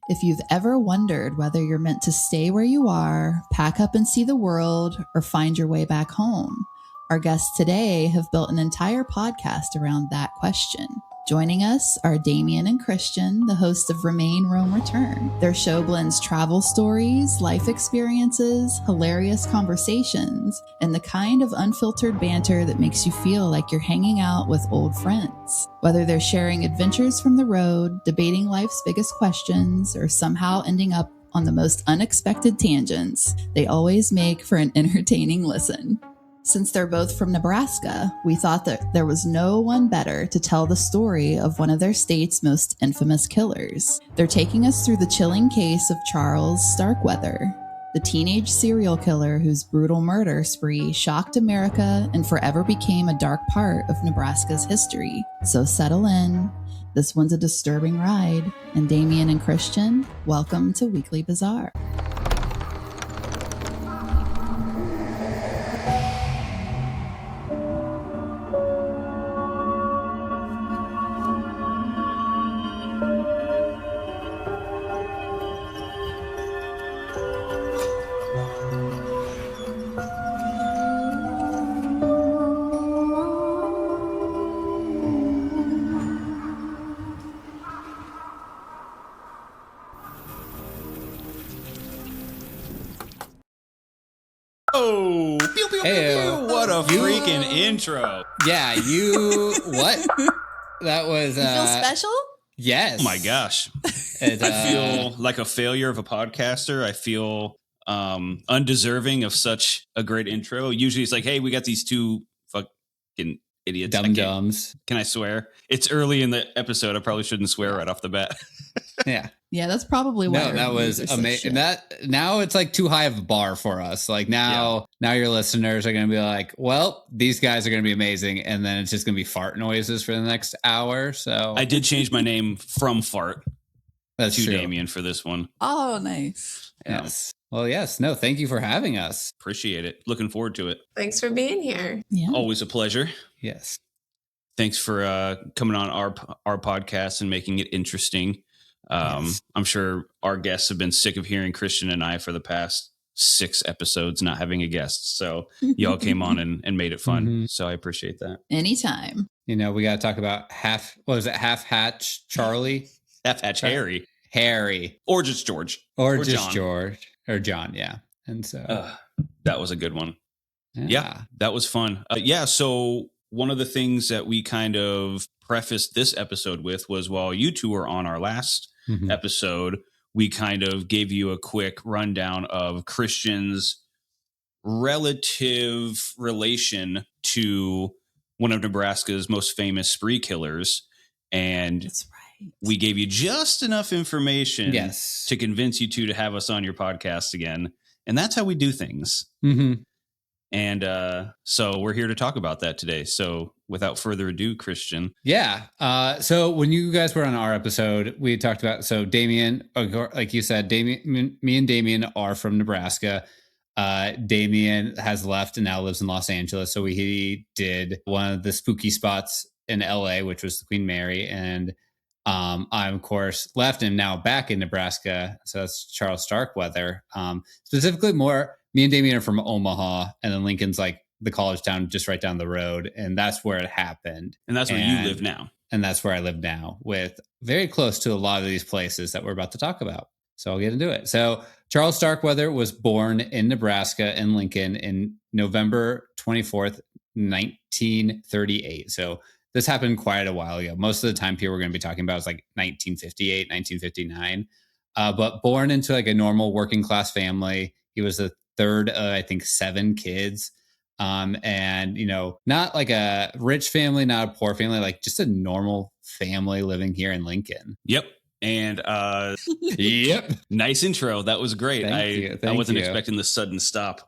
If you've ever wondered whether you're meant to stay where you are, pack up and see the world, or find your way back home, our guests today have built an entire podcast around that question. Joining us are Damien and Christian, the hosts of Remain, Roam, Return. Their show blends travel stories, life experiences, hilarious conversations, and the kind of unfiltered banter that makes you feel like you're hanging out with old friends. Whether they're sharing adventures from the road, debating life's biggest questions, or somehow ending up on the most unexpected tangents, they always make for an entertaining listen. Since they're both from Nebraska, we thought that there was no one better to tell the story of one of their state's most infamous killers. They're taking us through the chilling case of Charles Starkweather, the teenage serial killer whose brutal murder spree shocked America and forever became a dark part of Nebraska's history. So settle in. This one's a disturbing ride. And Damien and Christian, welcome to Weekly Bazaar. Oh, pew, pew, pew, pew. What a freaking intro. Yeah, what? That was... You feel special? Yes. Oh my gosh. I feel like a failure of a podcaster. I feel undeserving of such a great intro. Usually it's like, hey, we got these two fucking idiots. Dum-dums. Can I swear? It's early in the episode. I probably shouldn't swear right off the bat. Yeah. Yeah, that's probably why. No, that was amazing. Now it's like too high of a bar for us. Like now your listeners are going to be like, well, these guys are going to be amazing. And then it's just going to be fart noises for the next hour. So I did change my name from Fart to Damien for this one. Oh, nice. Yes. Well, yes. No, thank you for having us. Appreciate it. Looking forward to it. Thanks for being here. Yeah. Always a pleasure. Yes. Thanks for coming on our podcast and making it interesting. Yes. I'm sure our guests have been sick of hearing Christian and I for the past 6 episodes not having a guest. So y'all came on and made it fun. Mm-hmm. So I appreciate that. Anytime. You know, we got to talk about Half Hatch Charlie? Half Hatch Harry. Harry. Or just George. Or just John. George. Or John, yeah. And so. That was a good one. Yeah. That was fun. So one of the things that we kind of prefaced this episode with was while you two were on our last episode, we kind of gave you a quick rundown of Christian's relative relation to one of Nebraska's most famous spree killers. And That's right. We gave you just enough information to convince you two to have us on your podcast again. And that's how we do things. Mm-hmm. And so we're here to talk about that today. So without further ado, Christian. Yeah. So when you guys were on our episode, we talked about, so Damien, like you said, me and Damien are from Nebraska. Damien has left and now lives in Los Angeles. So he did one of the spooky spots in LA, which was the Queen Mary. And I'm, of course, left and now back in Nebraska. So that's Charles Starkweather. Specifically me and Damien are from Omaha, and then Lincoln's like the college town just right down the road. And that's where it happened. And that's where you live now. And that's where I live now, with very close to a lot of these places that we're about to talk about. So I'll get into it. So Charles Starkweather was born in Nebraska in Lincoln in November 24th, 1938. So this happened quite a while ago. Most of the time period we're going to be talking about is like 1958, 1959. But born into like a normal working class family. He was the third of, I think, 7 kids. And, you know, not like a rich family, not a poor family, like just a normal family living here in Lincoln. Yep. And yep. Nice intro. That was great. Thank I wasn't you. expecting the sudden stop.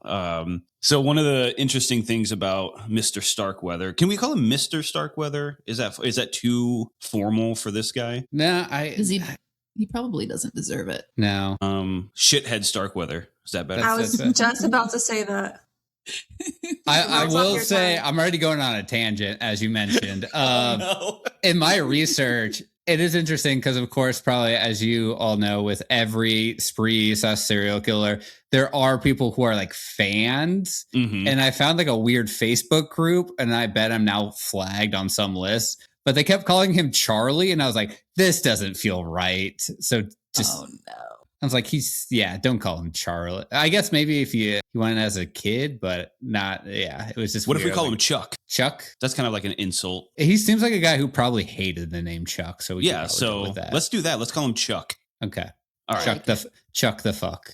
So one of the interesting things about Mr. Starkweather, can we call him Mr. Starkweather? Is that too formal for this guy? No, he probably doesn't deserve it. No. Shithead Starkweather. Is that better? I was just about to say that. I will say I'm already going on a tangent, as you mentioned. No. In my research, it is interesting because, of course, probably as you all know, with every spree/serial killer, there are people who are like fans. Mm-hmm. And I found like a weird Facebook group, and I bet I'm now flagged on some list. But they kept calling him Charlie, and I was like, this doesn't feel right. So just, Oh no. I was like, don't call him Charlie. I guess maybe if you went as a kid, but not, it was just What weird. if we call like, him Chuck? Chuck? That's kind of like an insult. He seems like a guy who probably hated the name Chuck. So we could so go with that. let's do that. Let's call him Chuck. Okay. All right. Chuck the fuck.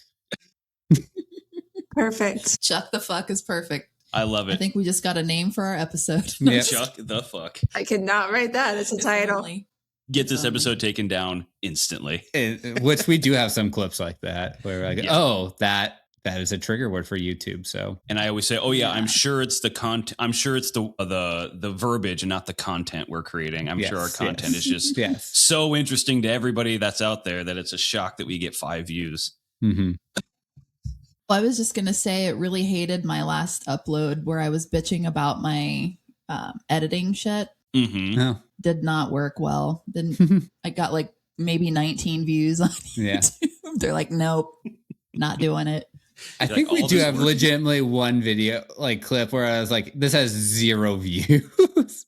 Perfect. Chuck the fuck is perfect. I love it. I think we just got a name for our episode. Yep. Chuck the fuck. I could not write that as a title. Get this episode taken down instantly. Which we do have some clips like that where we're like, oh, that is a trigger word for YouTube. So, and I always say, oh yeah, I'm sure it's the content. I'm sure it's the verbiage and not the content we're creating. I'm sure our content is just so interesting to everybody that's out there that it's a shock that we get 5 views. Mm-hmm. Well, I was just going to say it really hated my last upload where I was bitching about my editing shit. Mm-hmm. Oh. Did not work well. Didn't I got like maybe 19 views on YouTube. They're like, nope, not doing it. I think we do have legitimately one video like clip where I was like, this has 0 views.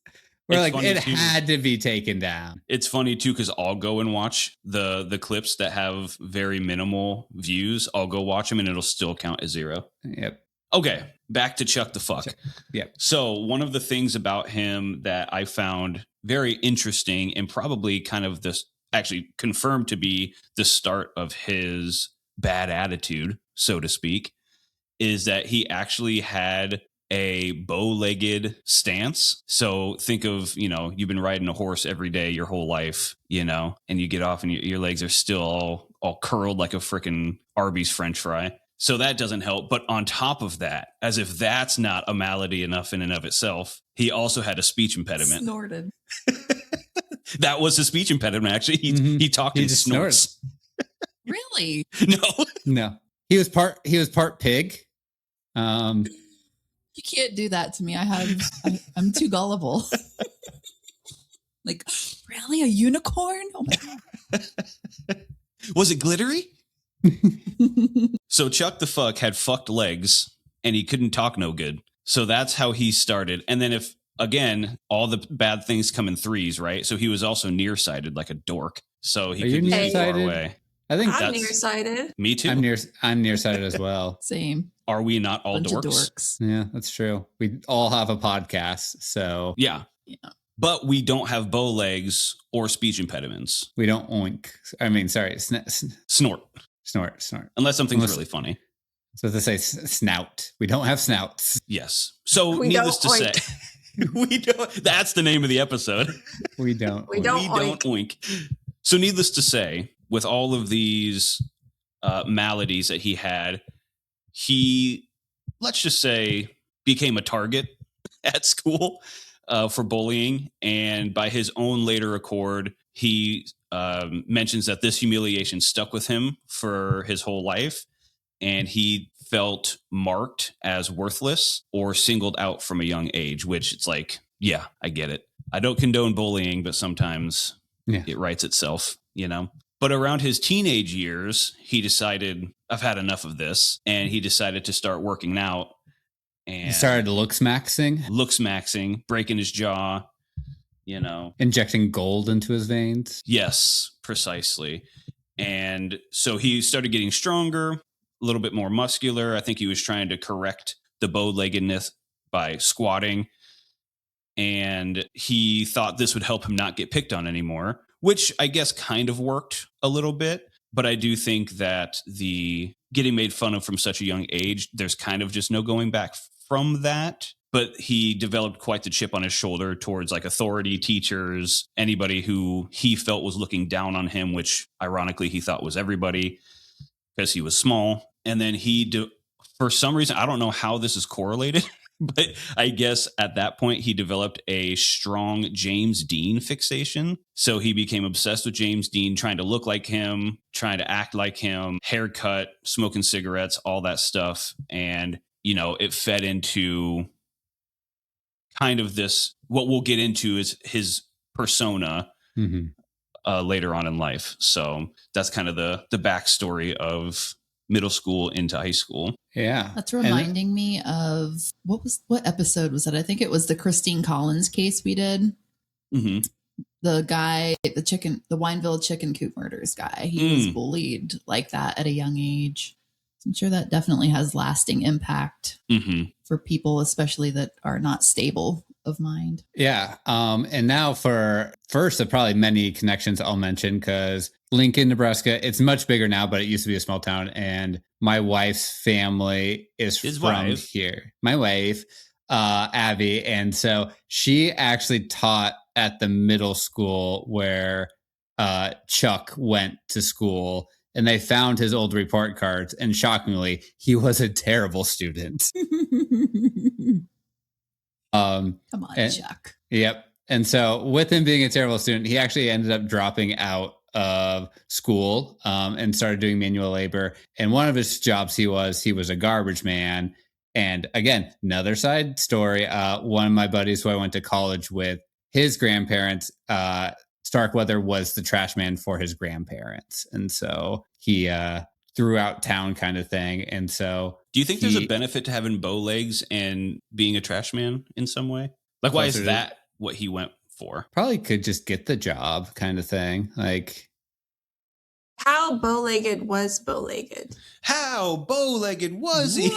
We're like, it had to be taken down. It's funny too, because I'll go and watch the clips that have very minimal views. I'll go watch them and it'll still count as 0. Yep. Okay, back to Chuck the fuck. Yep. So one of the things about him that I found very interesting and probably kind of this actually confirmed to be the start of his bad attitude, so to speak, is that he actually had a bow-legged stance. So think of, you've been riding a horse every day your whole life, and you get off and your legs are still all curled like a freaking Arby's French fry. So that doesn't help. But on top of that, as if that's not a malady enough in and of itself, he also had a speech impediment. Snorted. That was his speech impediment, actually. He talked in snorts. Really? No. He was part pig. You can't do that to me. I'm too gullible. Like, really? A unicorn? Oh my God. Was it glittery? So Chuck the fuck had fucked legs and he couldn't talk no good. So that's how he started. And then again, all the bad things come in 3s, right? So he was also nearsighted like a dork. So he couldn't see far away. I think I'm nearsighted. Me too. I'm nearsighted as well. Same. Are we not all dorks? Yeah, that's true. We all have a podcast, so yeah. But we don't have bow legs or speech impediments. We don't oink. I mean, sorry, snort. Unless something's really funny. So they say snout. We don't have snouts. Yes. So needless to say, we don't. That's the name of the episode. We don't. We don't oink. So needless to say, with all of these maladies that he had, he, let's just say, became a target at school for bullying. And by his own later accord, he mentions that this humiliation stuck with him for his whole life. And he felt marked as worthless or singled out from a young age, which it's like, yeah, I get it. I don't condone bullying, but sometimes it writes itself, But around his teenage years, he decided, I've had enough of this. And he decided to start working out. And he started looks maxing, breaking his jaw, Injecting gold into his veins. Yes, precisely. And so he started getting stronger, a little bit more muscular. I think he was trying to correct the bow-leggedness by squatting. And he thought this would help him not get picked on anymore, which I guess kind of worked a little bit. But I do think that the getting made fun of from such a young age, there's kind of just no going back from that. But he developed quite the chip on his shoulder towards like authority, teachers, anybody who he felt was looking down on him, which ironically he thought was everybody because he was small. And then for some reason, I don't know how this is correlated, but I guess at that point he developed a strong James Dean fixation. So he became obsessed with James Dean, trying to look like him, trying to act like him, haircut, smoking cigarettes, all that stuff. And, it fed into kind of this, what we'll get into is his persona later on in life. So that's kind of the backstory of middle school into high school. Yeah. That's reminding me of what episode was it? I think it was the Christine Collins case we did. Mm-hmm. The guy, the Wineville chicken coop murders guy, he was bullied like that at a young age. I'm sure that definitely has lasting impact for people, especially that are not stable of mind. Yeah. And now for first of probably many connections I'll mention, because Lincoln, Nebraska, it's much bigger now, but it used to be a small town. And my wife's family is from here. My wife, Abby. And so she actually taught at the middle school where Chuck went to school. And they found his old report cards. And shockingly, he was a terrible student. Come on, Chuck. Yep. And so with him being a terrible student, he actually ended up dropping out of school and started doing manual labor. And one of his jobs he was a garbage man. And again, another side story. One of my buddies who I went to college with, his grandparents, Starkweather was the trash man for his grandparents. And so he threw out town kind of thing. And so do you think there's a benefit to having bow legs and being a trash man in some way? Like, why is that what he went for? Probably could just get the job kind of thing. Like, how bow-legged was bow-legged? How bow-legged was he?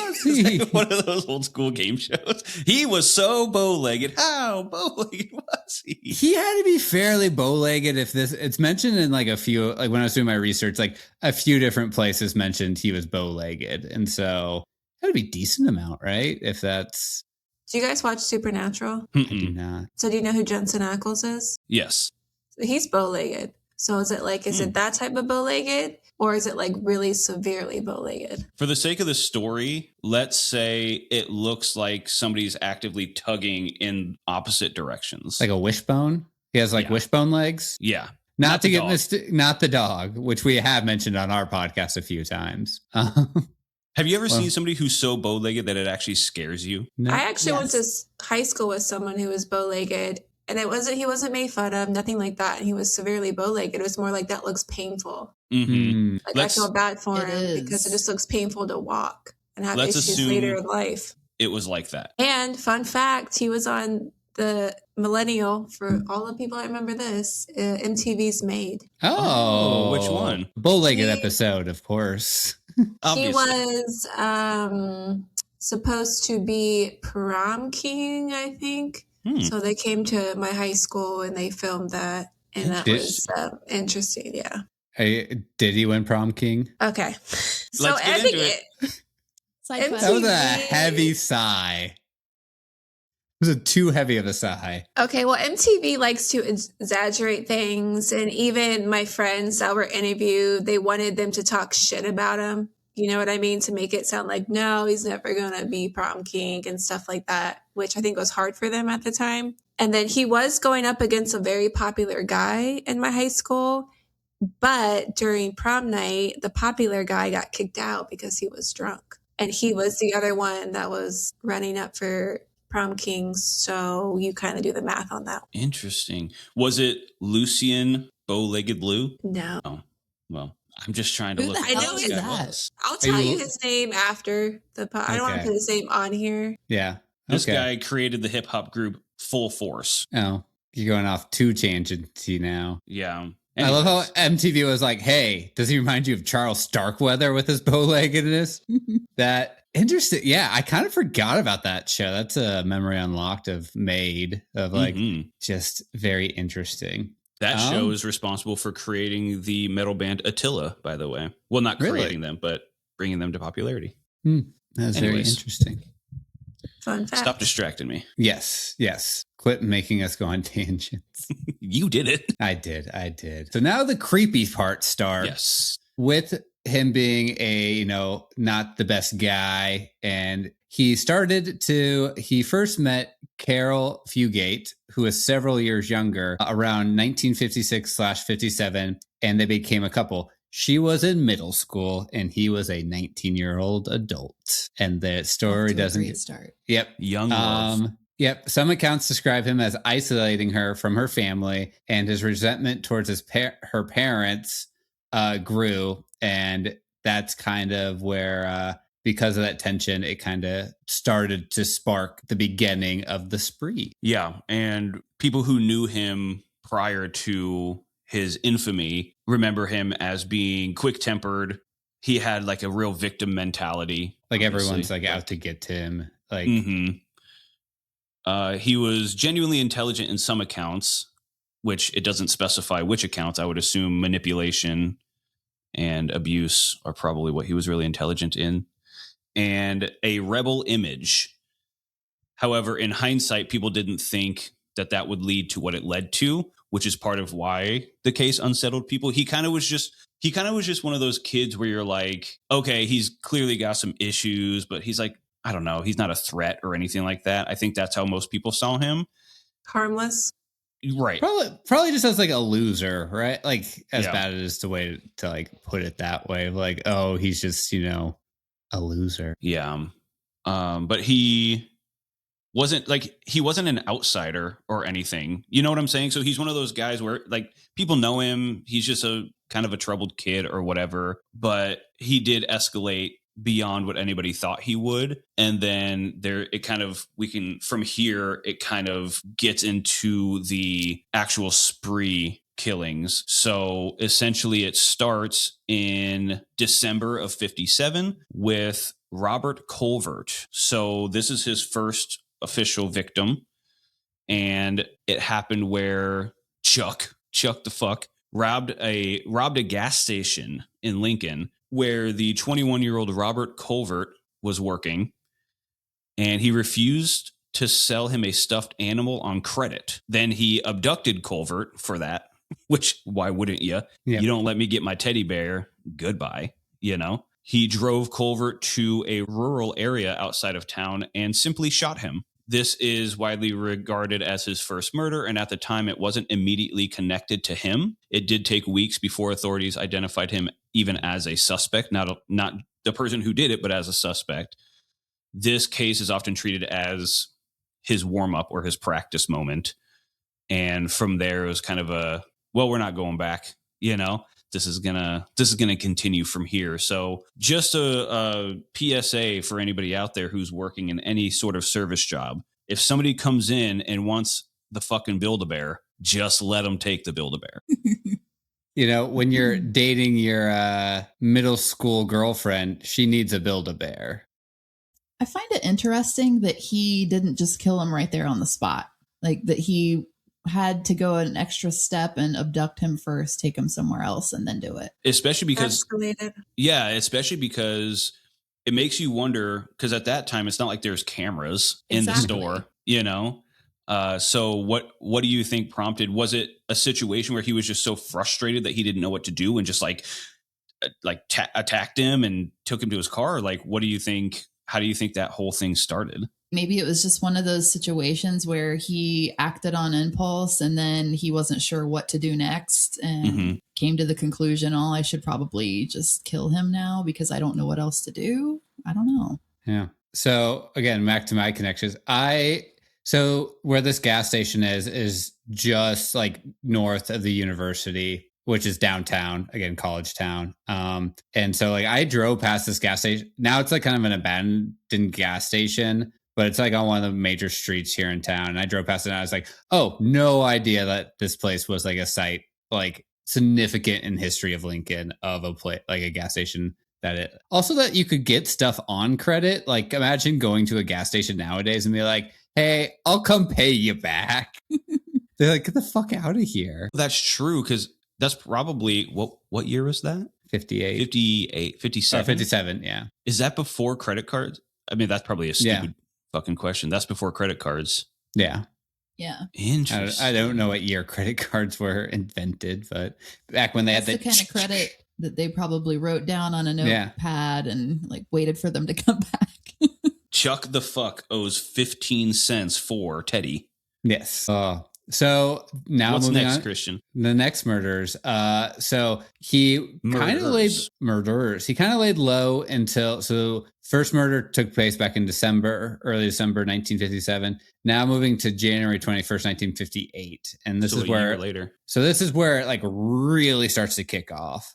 Like one of those old school game shows. He was so bow-legged. How bow-legged was he? He had to be fairly bow-legged. If it's mentioned in like a few, like when I was doing my research, like a few different places mentioned he was bow-legged. And so that would be a decent amount, right? If that's... Do you guys watch Supernatural? I do not. So do you know who Jensen Ackles is? Yes. So he's bow-legged. So is it that type of bow-legged, or is it like really severely bow-legged? For the sake of the story, let's say it looks like somebody's actively tugging in opposite directions. Like a wishbone? He has like wishbone legs? Yeah. Not to get not the dog, which we have mentioned on our podcast a few times. Have you ever seen somebody who's so bow-legged that it actually scares you? No. I actually went to high school with someone who was bow-legged. And he wasn't made fun of, nothing like that. He was severely bow-legged. It was more like that looks painful. Like I feel bad for him because it just looks painful to walk and have issues later in life. It was like that. And fun fact, he was on the Millennial, for all the people that remember this, MTV's Made. Oh, which one? Bow-legged episode, of course. He was supposed to be prom king, I think. So they came to my high school and they filmed that. And that was interesting. Yeah. Hey, did he win prom king? Okay. So Let's get into it. That was a heavy sigh. It was too heavy of a sigh. Okay. Well, MTV likes to exaggerate things. And even my friends that were interviewed, they wanted them to talk shit about him. You know what I mean? To make it sound like, no, he's never going to be prom king and stuff like that, which I think was hard for them at the time. And then he was going up against a very popular guy in my high school. But during prom night, the popular guy got kicked out because he was drunk. And he was the other one that was running up for prom king. So you kind of do the math on that. Interesting. Was it Lucien Bow-Legged Blue? No. Oh, well. I'm just trying to look at I know this guy was. I'll tell you his name after the I don't want to put his name on here. Yeah. This guy created the hip hop group Full Force. Oh, you're going off too tangenty now. Yeah. Anyways. I love how MTV was like, hey, does he remind you of Charles Starkweather with his bow-leggedness? That interesting. Yeah, I kind of forgot about that show. That's a memory unlocked of Made of like just very interesting. That show is responsible for creating the metal band Attila, by the way. Well, not creating them, but bringing them to popularity. That's very interesting. Fun fact. Stop distracting me. Yes. Quit making us go on tangents. You did it. I did. So now the creepy part starts. Yes. With him being a, not the best guy. And he first met Caril Fugate, who is several years younger, around 1956/57, and they became a couple. She was in middle school, and he was a 19-year-old adult. And the story doesn't great start. Yep, young love. Yep. Some accounts describe him as isolating her from her family, and his resentment towards her parents grew. And that's kind of where, because of that tension, it kind of started to spark the beginning of the spree. Yeah. And people who knew him prior to his infamy remember him as being quick-tempered. He had like a real victim mentality. Like everyone's like out to get him. Like, he was genuinely intelligent in some accounts, which it doesn't specify which accounts. I would assume manipulation and abuse are probably what he was really intelligent in. And a rebel image. However, in hindsight, people didn't think that that would lead to what it led to, which is part of why the case unsettled people. He kind of was just one of those kids where you're like, okay, he's clearly got some issues, but he's like, I don't know, he's not a threat or anything like that. I think that's how most people saw him. Harmless. Right. Probably just as like a loser, right? Like as bad as the way to like put it that way. Like, oh, he's just, a loser. Yeah. But he wasn't an outsider or anything. You know what I'm saying? So he's one of those guys where like people know him. He's just a kind of a troubled kid or whatever, but he did escalate beyond what anybody thought he would. And then it kind of gets into the actual spree killings. So essentially it starts in December of 1957 with Robert Colvert. So this is his first official victim. And it happened where Chuck the fuck robbed a gas station in Lincoln where the 21-year-old Robert Colvert was working, and he refused to sell him a stuffed animal on credit. Then he abducted Colvert for that, which why wouldn't you? Yep. You don't let me get my teddy bear. Goodbye. He drove Colvert to a rural area outside of town and simply shot him. This is widely regarded as his first murder, and at the time it wasn't immediately connected to him. It did take weeks before authorities identified him even as a suspect, not the person who did it, but as a suspect. This case is often treated as his warm-up or his practice moment. And from there, it was kind of we're not going back, This is gonna continue from here. So just a PSA for anybody out there who's working in any sort of service job. If somebody comes in and wants the fucking Build-A-Bear, just let them take the Build-A-Bear. When you're dating your middle school girlfriend, she needs a Build-A-Bear. I find it interesting that he didn't just kill him right there on the spot. Like that he had to go an extra step and abduct him first, take him somewhere else, and then do it. Especially because escalated. Yeah, especially because it makes you wonder, because at that time it's not like there's cameras in the store, So what do you think prompted? Was it a situation where he was just so frustrated that he didn't know what to do and just attacked him and took him to his car? Like, what do you think? How do you think that whole thing started? Maybe it was just one of those situations where he acted on impulse and then he wasn't sure what to do next and came to the conclusion, I should probably just kill him now because I don't know what else to do. I don't know. Yeah. So again, back to my connections. So where this gas station is just like north of the university, which is downtown, again, college town. And so like I drove past this gas station. Now it's like kind of an abandoned gas station, but it's like on one of the major streets here in town. And I drove past it and I was like, oh, no idea that this place was like a site like significant in history of Lincoln of a place, like a gas station that you could get stuff on credit. Like imagine going to a gas station nowadays and be like, hey, I'll come pay you back. They're like, get the fuck out of here. That's true. Cause that's probably what year was that? 58, 57. 57. Yeah. Is that before credit cards? I mean, that's probably a stupid fucking question. That's before credit cards. Yeah. Yeah. Interesting. I don't know what year credit cards were invented, but back when they had the kind of credit that they probably wrote down on a notepad and like waited for them to come back. Chuck the fuck owes 15 cents for Teddy. Yes. So now what's moving next, on, Christian? the next murders. So he kind of laid murderers. He kind of laid low until first murder took place back in early December 1957. Now moving to January 21st, 1958, and this is where later. So this is where it like really starts to kick off.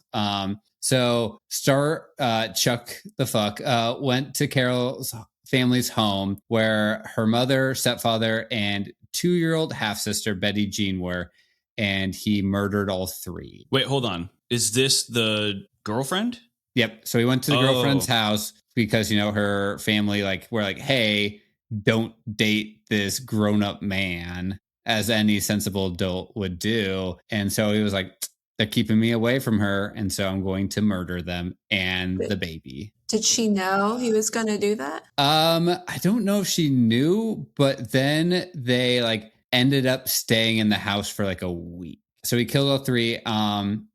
So Chuck the fuck went to Caril's family's home where her mother, stepfather, and 2-year-old half-sister Betty Jean were, and he murdered all three. Wait, hold on. Is this the girlfriend? Yep. So he went to the girlfriend's house because, her family were like, hey, don't date this grown-up man, as any sensible adult would do. And so he was like, they're keeping me away from her, and so I'm going to murder them and the baby. Did she know he was going to do that? I don't know if she knew, but then they ended up staying in the house for a week. So he killed all three. And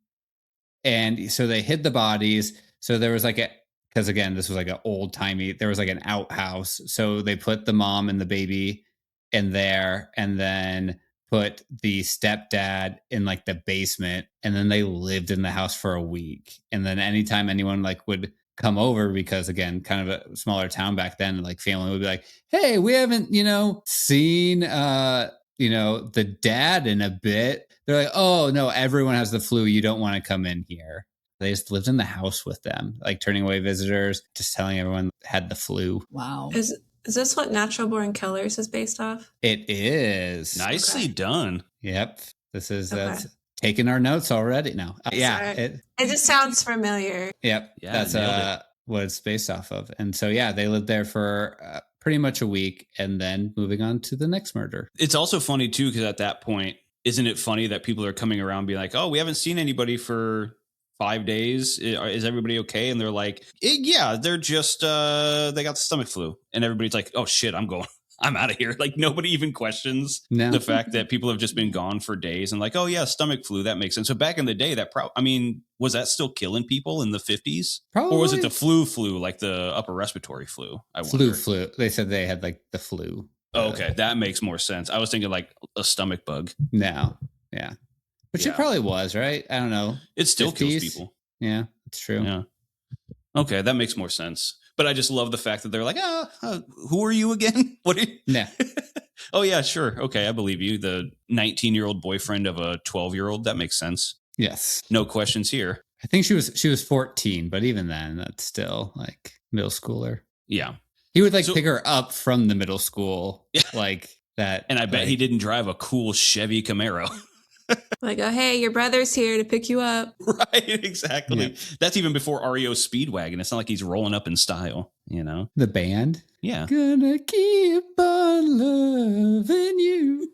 so they hid the bodies. So there was because again, this was an old timey, there was an outhouse. So they put the mom and the baby in there, and then put the stepdad in the basement, and then they lived in the house for a week. And then anytime anyone would come over, because again, kind of a smaller town back then, family would be like, hey, we haven't, seen, the dad in a bit. They're like, oh no, everyone has the flu. You don't want to come in here. They just lived in the house with them, turning away visitors, just telling everyone had the flu. Wow. Is this what Natural Born Killers is based off? It is. Nicely done. Yep. This is taking our notes already now. It just sounds familiar. Yep. Yeah, that's what it's based off of. And so, they lived there for pretty much a week, and then moving on to the next murder. It's also funny too, because at that point, isn't it funny that people are coming around being like, oh, we haven't seen anybody for 5 days. Is everybody okay? And they're like, yeah, they're just, they got the stomach flu. And everybody's like, oh shit, I'm out of here. Nobody even questions the fact that people have just been gone for days and oh yeah, stomach flu. That makes sense. So back in the day, was that still killing people in the 50s? Probably. Or was it the flu, the upper respiratory flu? I wonder. Flu. They said they had the flu. Oh, okay. That makes more sense. I was thinking a stomach bug. No. Yeah. Which it probably was, right? I don't know. It still 50s? kills people. Yeah, it's true. Yeah. Okay, that makes more sense. But I just love the fact that they're like, who are you again? What are you? Yeah. Oh, yeah, sure. Okay, I believe you. The 19-year-old boyfriend of a 12-year-old. That makes sense. Yes. No questions here. I think she was 14, but even then, that's still middle schooler. Yeah. He would pick her up from the middle school, that. And I bet he didn't drive a cool Chevy Camaro. Oh, hey, your brother's here to pick you up. Right, exactly. Yeah. That's even before REO Speedwagon. It's not like he's rolling up in style, The band? Yeah. Gonna keep on loving you.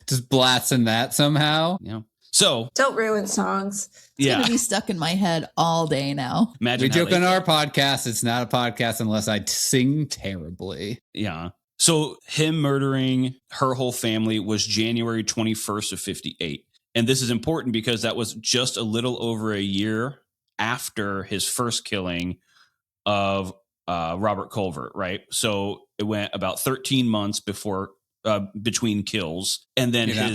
Just blasting that somehow. Yeah. So don't ruin songs. It's gonna be stuck in my head all day now. Imagine we joke on our podcast. It's not a podcast unless I sing terribly. Yeah. So him murdering her whole family was January 21st of 58. And this is important because that was just a little over a year after his first killing of Robert Culver, right? So it went about 13 months between kills. And then it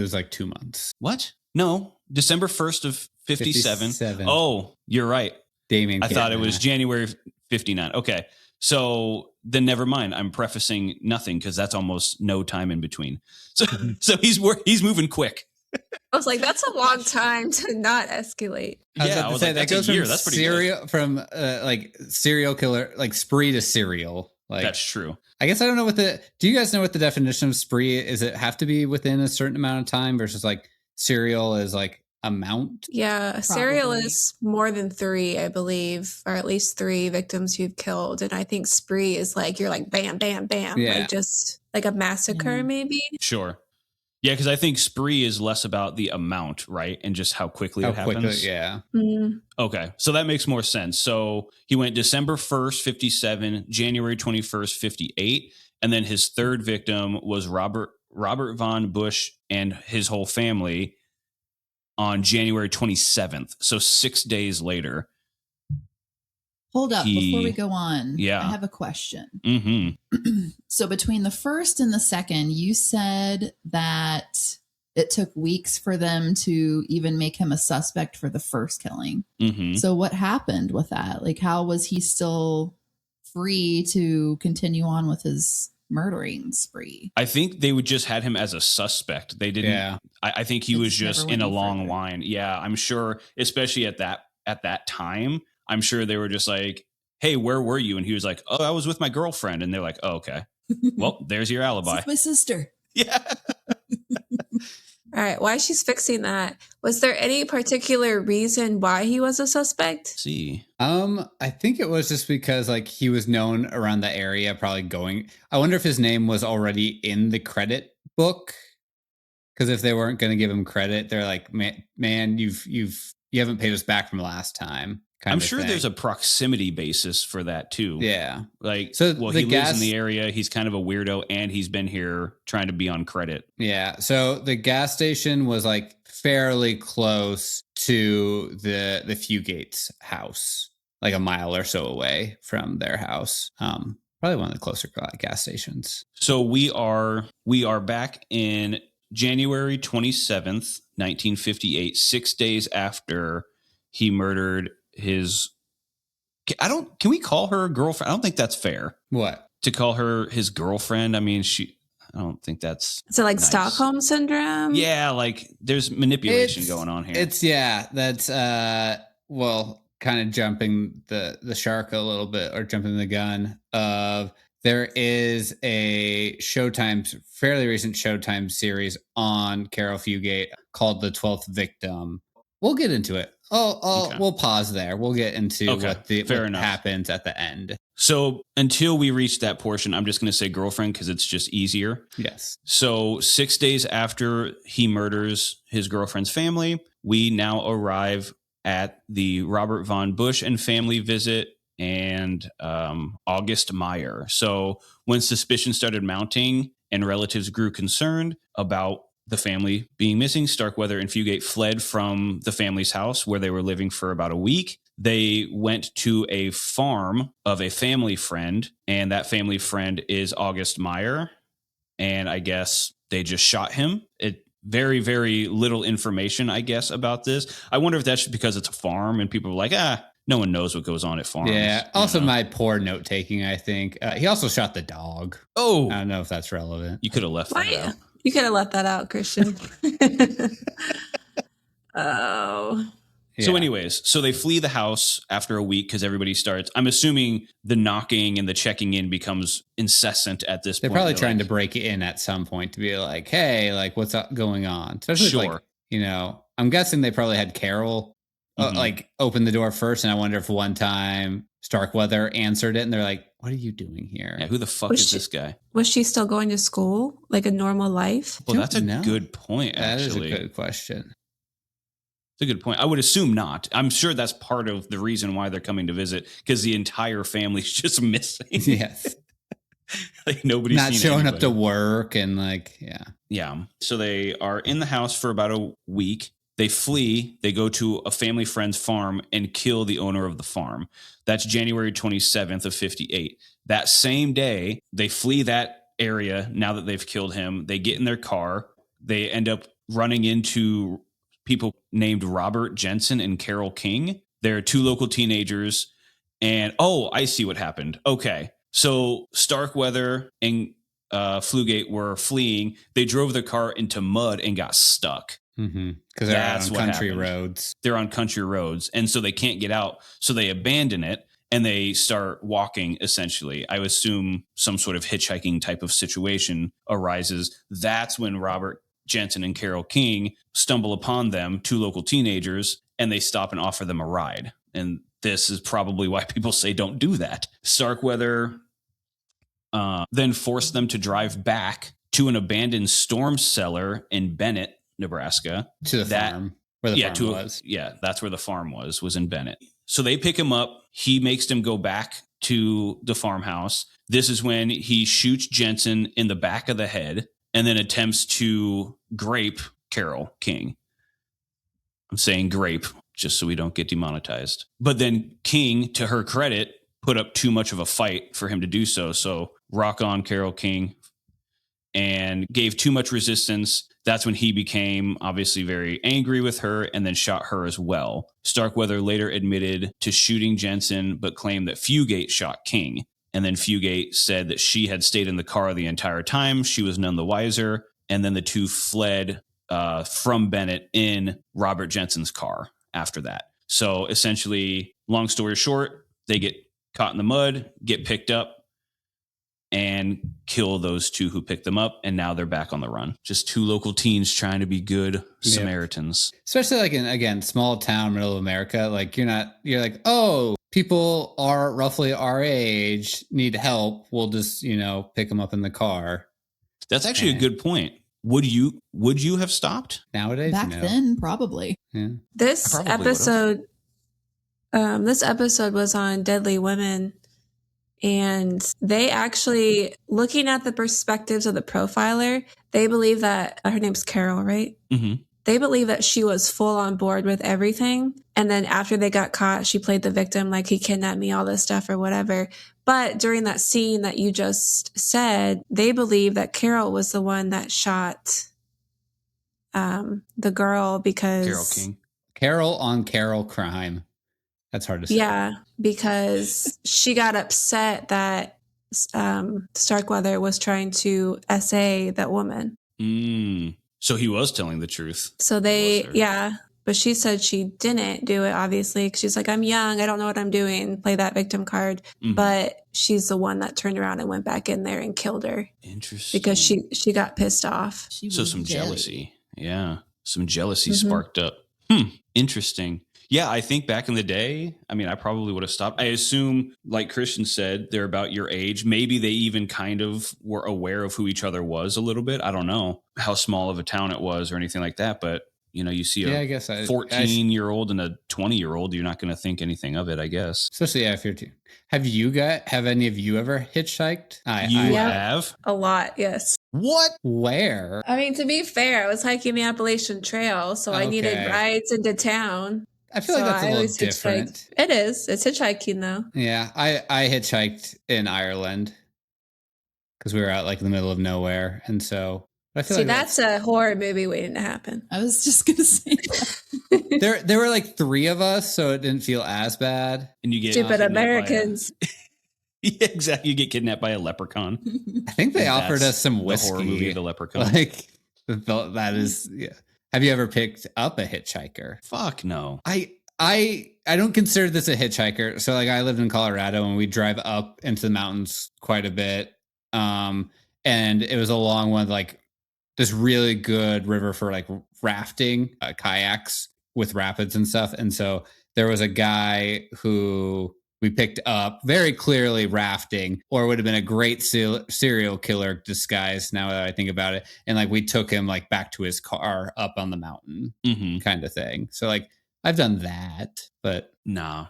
was 2 months. What? No, December 1st of 57. Oh, you're right. Damien. I thought it was January 59. Okay. So then never mind. I'm prefacing nothing because that's almost no time in between. So he's moving quick. I was like, that's a long time to not escalate. I was that goes from that's serial good. From serial killer, spree to serial. That's true. I guess I don't know do you guys know what the definition of spree is? It have to be within a certain amount of time versus serial is amount? Yeah, a serial is more than 3, I believe, or at least 3 victims you've killed. And I think spree is you're bam, bam, bam. Yeah. Just a massacre, maybe. Sure. Yeah, because I think spree is less about the amount, right? And just how quickly it happens. Yeah. Mm-hmm. Okay, so that makes more sense. So he went December 1st, 57, January 21st, 58. And then his third victim was Robert Von Bush and his whole family on January 27th. So 6 days later. Hold up before we go on. Yeah. I have a question. Mm-hmm. So between the first and the second, you said that it took weeks for them to even make him a suspect for the first killing. Mm-hmm. So what happened with that? Like, how was he still free to continue on with his murdering spree? I think they would just had him as a suspect. They didn't. Yeah. I think he It was just never just went in a any long further. line. Yeah, I'm sure, especially at that time, I'm sure they were just like, "Hey, where were you?" And he was like, "Oh, I was with my girlfriend." And they're like, "Oh, okay. Well, there's your alibi." This is my sister. Yeah. All right. While she's fixing that, was there any particular reason why he was a suspect? See. I think it was just because like he was known around the area, probably going. I wonder if his name was already in the credit book. Because if they weren't going to give him credit, they're like, man, you haven't paid us back from last time. I'm sure there's a proximity basis for that too. Yeah. Like, So well, he lives in the area. He's kind of a weirdo, and he's been here trying to be on credit. Yeah. So the gas station was like fairly close to the Fugate's house, like a mile or so away from their house. Probably one of the closer gas stations. So we are back in January 27th, 1958, 6 days after he murdered his. Can we call her a girlfriend? I don't think that's fair. What? To call her his girlfriend? I mean, I don't think that's. Is it like nice. Stockholm syndrome? Yeah, like there's manipulation going on here. That's well, kind of jumping the shark a little bit, or jumping the gun of. There is a fairly recent Showtime series on Caril Fugate called The 12th Victim. We'll get into it. We'll pause there. We'll get into what happens at the end. So until we reach that portion, I'm just going to say girlfriend because it's just easier. Yes. So 6 days after he murders his girlfriend's family, we now arrive at the Robert Von Busch and family visit and August Meyer. So when suspicion started mounting and relatives grew concerned about the family being missing, Starkweather and Fugate fled from the family's house where they were living for about a week. They went to a farm of a family friend, and that family friend is August Meyer. And I guess they just shot him. Very, very little information, I guess, about this. I wonder if that's because it's a farm and people are like, no one knows what goes on at farms. Yeah. Also, my poor note taking, I think. He also shot the dog. Oh. I don't know if that's relevant. You could have left that out. You could have left that out, Christian. Oh. Yeah. So anyways, so they flee the house after a week because everybody starts. I'm assuming the knocking and the checking in becomes incessant at this point. They're probably trying to break in at some point to be like, hey, like, what's going on? Especially like, I'm guessing they probably had Caril like open the door first. And I wonder if one time Starkweather answered it and they're like, what are you doing here? Yeah, who the fuck is this guy? Was she still going to school? Like a normal life? Well, that's a good point, actually. That is a good question. It's a good point. I would assume not. I'm sure that's part of the reason why they're coming to visit, because the entire family's just missing. Yes. Like nobody's not showing up to work and like, yeah. Yeah. So they are in the house for about a week. They flee. They go to a family friend's farm and kill the owner of the farm. That's January 27th of 58. That same day, they flee that area. Now that they've killed him, they get in their car. They end up running into people named Robert Jensen and Carol King. They're two local teenagers. And, I see what happened. Okay. So Starkweather and Fugate were fleeing. They drove their car into mud and got stuck. Because they're on country roads. They're on country roads. And so they can't get out. So they abandon it and they start walking, essentially. I assume some sort of hitchhiking type of situation arises. That's when Robert Jensen and Carol King stumble upon them, two local teenagers, and they stop and offer them a ride. And this is probably why people say don't do that. Starkweather then forced them to drive back to an abandoned storm cellar in Bennett, Nebraska. To the farm. Where the farm was. Yeah, that's where the farm was in Bennett. So they pick him up. He makes them go back to the farmhouse. This is when he shoots Jensen in the back of the head and then attempts to grape Carol King. I'm saying grape just so we don't get demonetized. But then King, to her credit, put up too much of a fight for him to do so. So rock on, Caril King, and gave too much resistance. That's when he became obviously very angry with her and then shot her as well. Starkweather later admitted to shooting Jensen, but claimed that Fugate shot King. And then Fugate said that she had stayed in the car the entire time. She was none the wiser. And then the two fled from Bennett in Robert Jensen's car after that. So essentially, long story short, they get caught in the mud, get picked up, and kill those two who picked them up. And now they're back on the run. Just two local teens trying to be good Samaritans. Especially like in, again, small town, middle of America. Like you're like, oh, people are roughly our age, need help. We'll just, pick them up in the car. That's actually a good point. Would you have stopped nowadays? Back then, probably. Yeah. This episode was on Deadly Women. And they actually, looking at the perspectives of the profiler, they believe that her name's Caril, right? Mm-hmm. They believe that she was full on board with everything. And then after they got caught, she played the victim, like he kidnapped me, all this stuff or whatever. But during that scene that you just said, they believe that Caril was the one that shot the girl because... Caril King. Caril on Caril crime. That's hard to say. Yeah, because she got upset that Starkweather was trying to essay that woman. So he was telling the truth. So but she said she didn't do it, obviously, because she's like, I'm young, I don't know what I'm doing, play that victim card. Mm-hmm. But she's the one that turned around and went back in there and killed her. Interesting. Because she got pissed off. So some jealousy. Yeah, some jealousy sparked up. Interesting. Yeah, I think back in the day, I probably would have stopped. I assume, like Christian said, they're about your age. Maybe they even kind of were aware of who each other was a little bit. I don't know how small of a town it was or anything like that. But, you see a 14-year-old and a 20-year-old, you're not going to think anything of it, I guess. Especially if you're two. Have any of you ever hitchhiked? You have? A lot, yes. What? Where? To be fair, I was hiking the Appalachian Trail, so I needed rides into town. I feel like that's a little different. It is. It's hitchhiking, though. Yeah, I hitchhiked in Ireland because we were out like in the middle of nowhere, and so I feel that's a horror movie waiting to happen. I was just gonna say that. there were like 3 of us, so it didn't feel as bad. And you get stupid Americans. Yeah, exactly. You get kidnapped by a leprechaun. I think they offered us some whiskey. The horror movie, The Leprechaun. Like that is. Yeah. Have you ever picked up a hitchhiker? Fuck no. I don't consider this a hitchhiker. So like I lived in Colorado and we drive up into the mountains quite a bit. And it was a long one, like this really good river for like rafting, kayaks with rapids and stuff. And so there was a guy who we picked up very clearly rafting, or would have been a great serial killer disguise now that I think about it. And like we took him like back to his car up on the mountain kind of thing. So like I've done that, but no,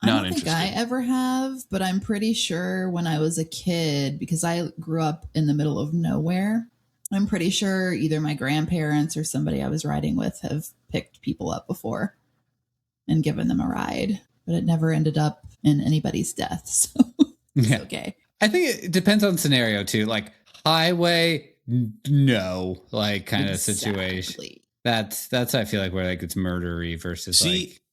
I don't think I ever have, but I'm pretty sure when I was a kid, because I grew up in the middle of nowhere, I'm pretty sure either my grandparents or somebody I was riding with have picked people up before and given them a ride, but it never ended up in anybody's death. So it's okay. I think it depends on scenario too. Like highway, no, like kind of situation. That's I feel like where like it's murdery versus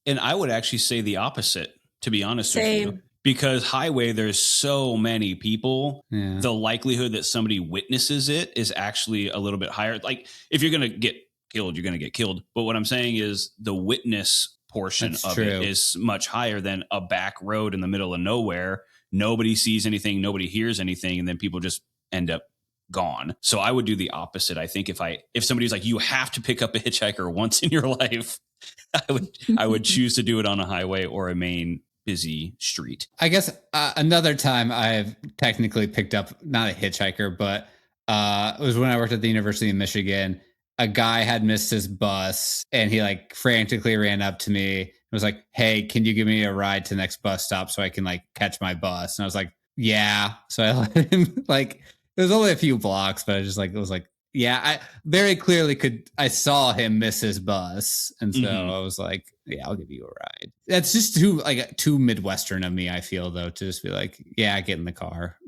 and I would actually say the opposite, to be honest with you. Because highway, there's so many people. Yeah. The likelihood that somebody witnesses it is actually a little bit higher. Like if you're going to get killed, you're going to get killed. But what I'm saying is the witness portion of it is much higher than a back road in the middle of nowhere. Nobody sees anything, nobody hears anything, and then people just end up gone. So I would do the opposite. I think if somebody's like, you have to pick up a hitchhiker once in your life, I would choose to do it on a highway or a main busy street. I guess another time I've technically picked up not a hitchhiker, but it was when I worked at the University of Michigan. A guy had missed his bus and he like frantically ran up to me and was like, hey, can you give me a ride to the next bus stop so I can like catch my bus? And I was like, yeah. So I let him, like, it was only a few blocks, but I just like, it was like, Yeah, I very clearly I saw him miss his bus. And so I was like, yeah, I'll give you a ride. That's just too Midwestern of me, I feel, though, to just be like, yeah, get in the car.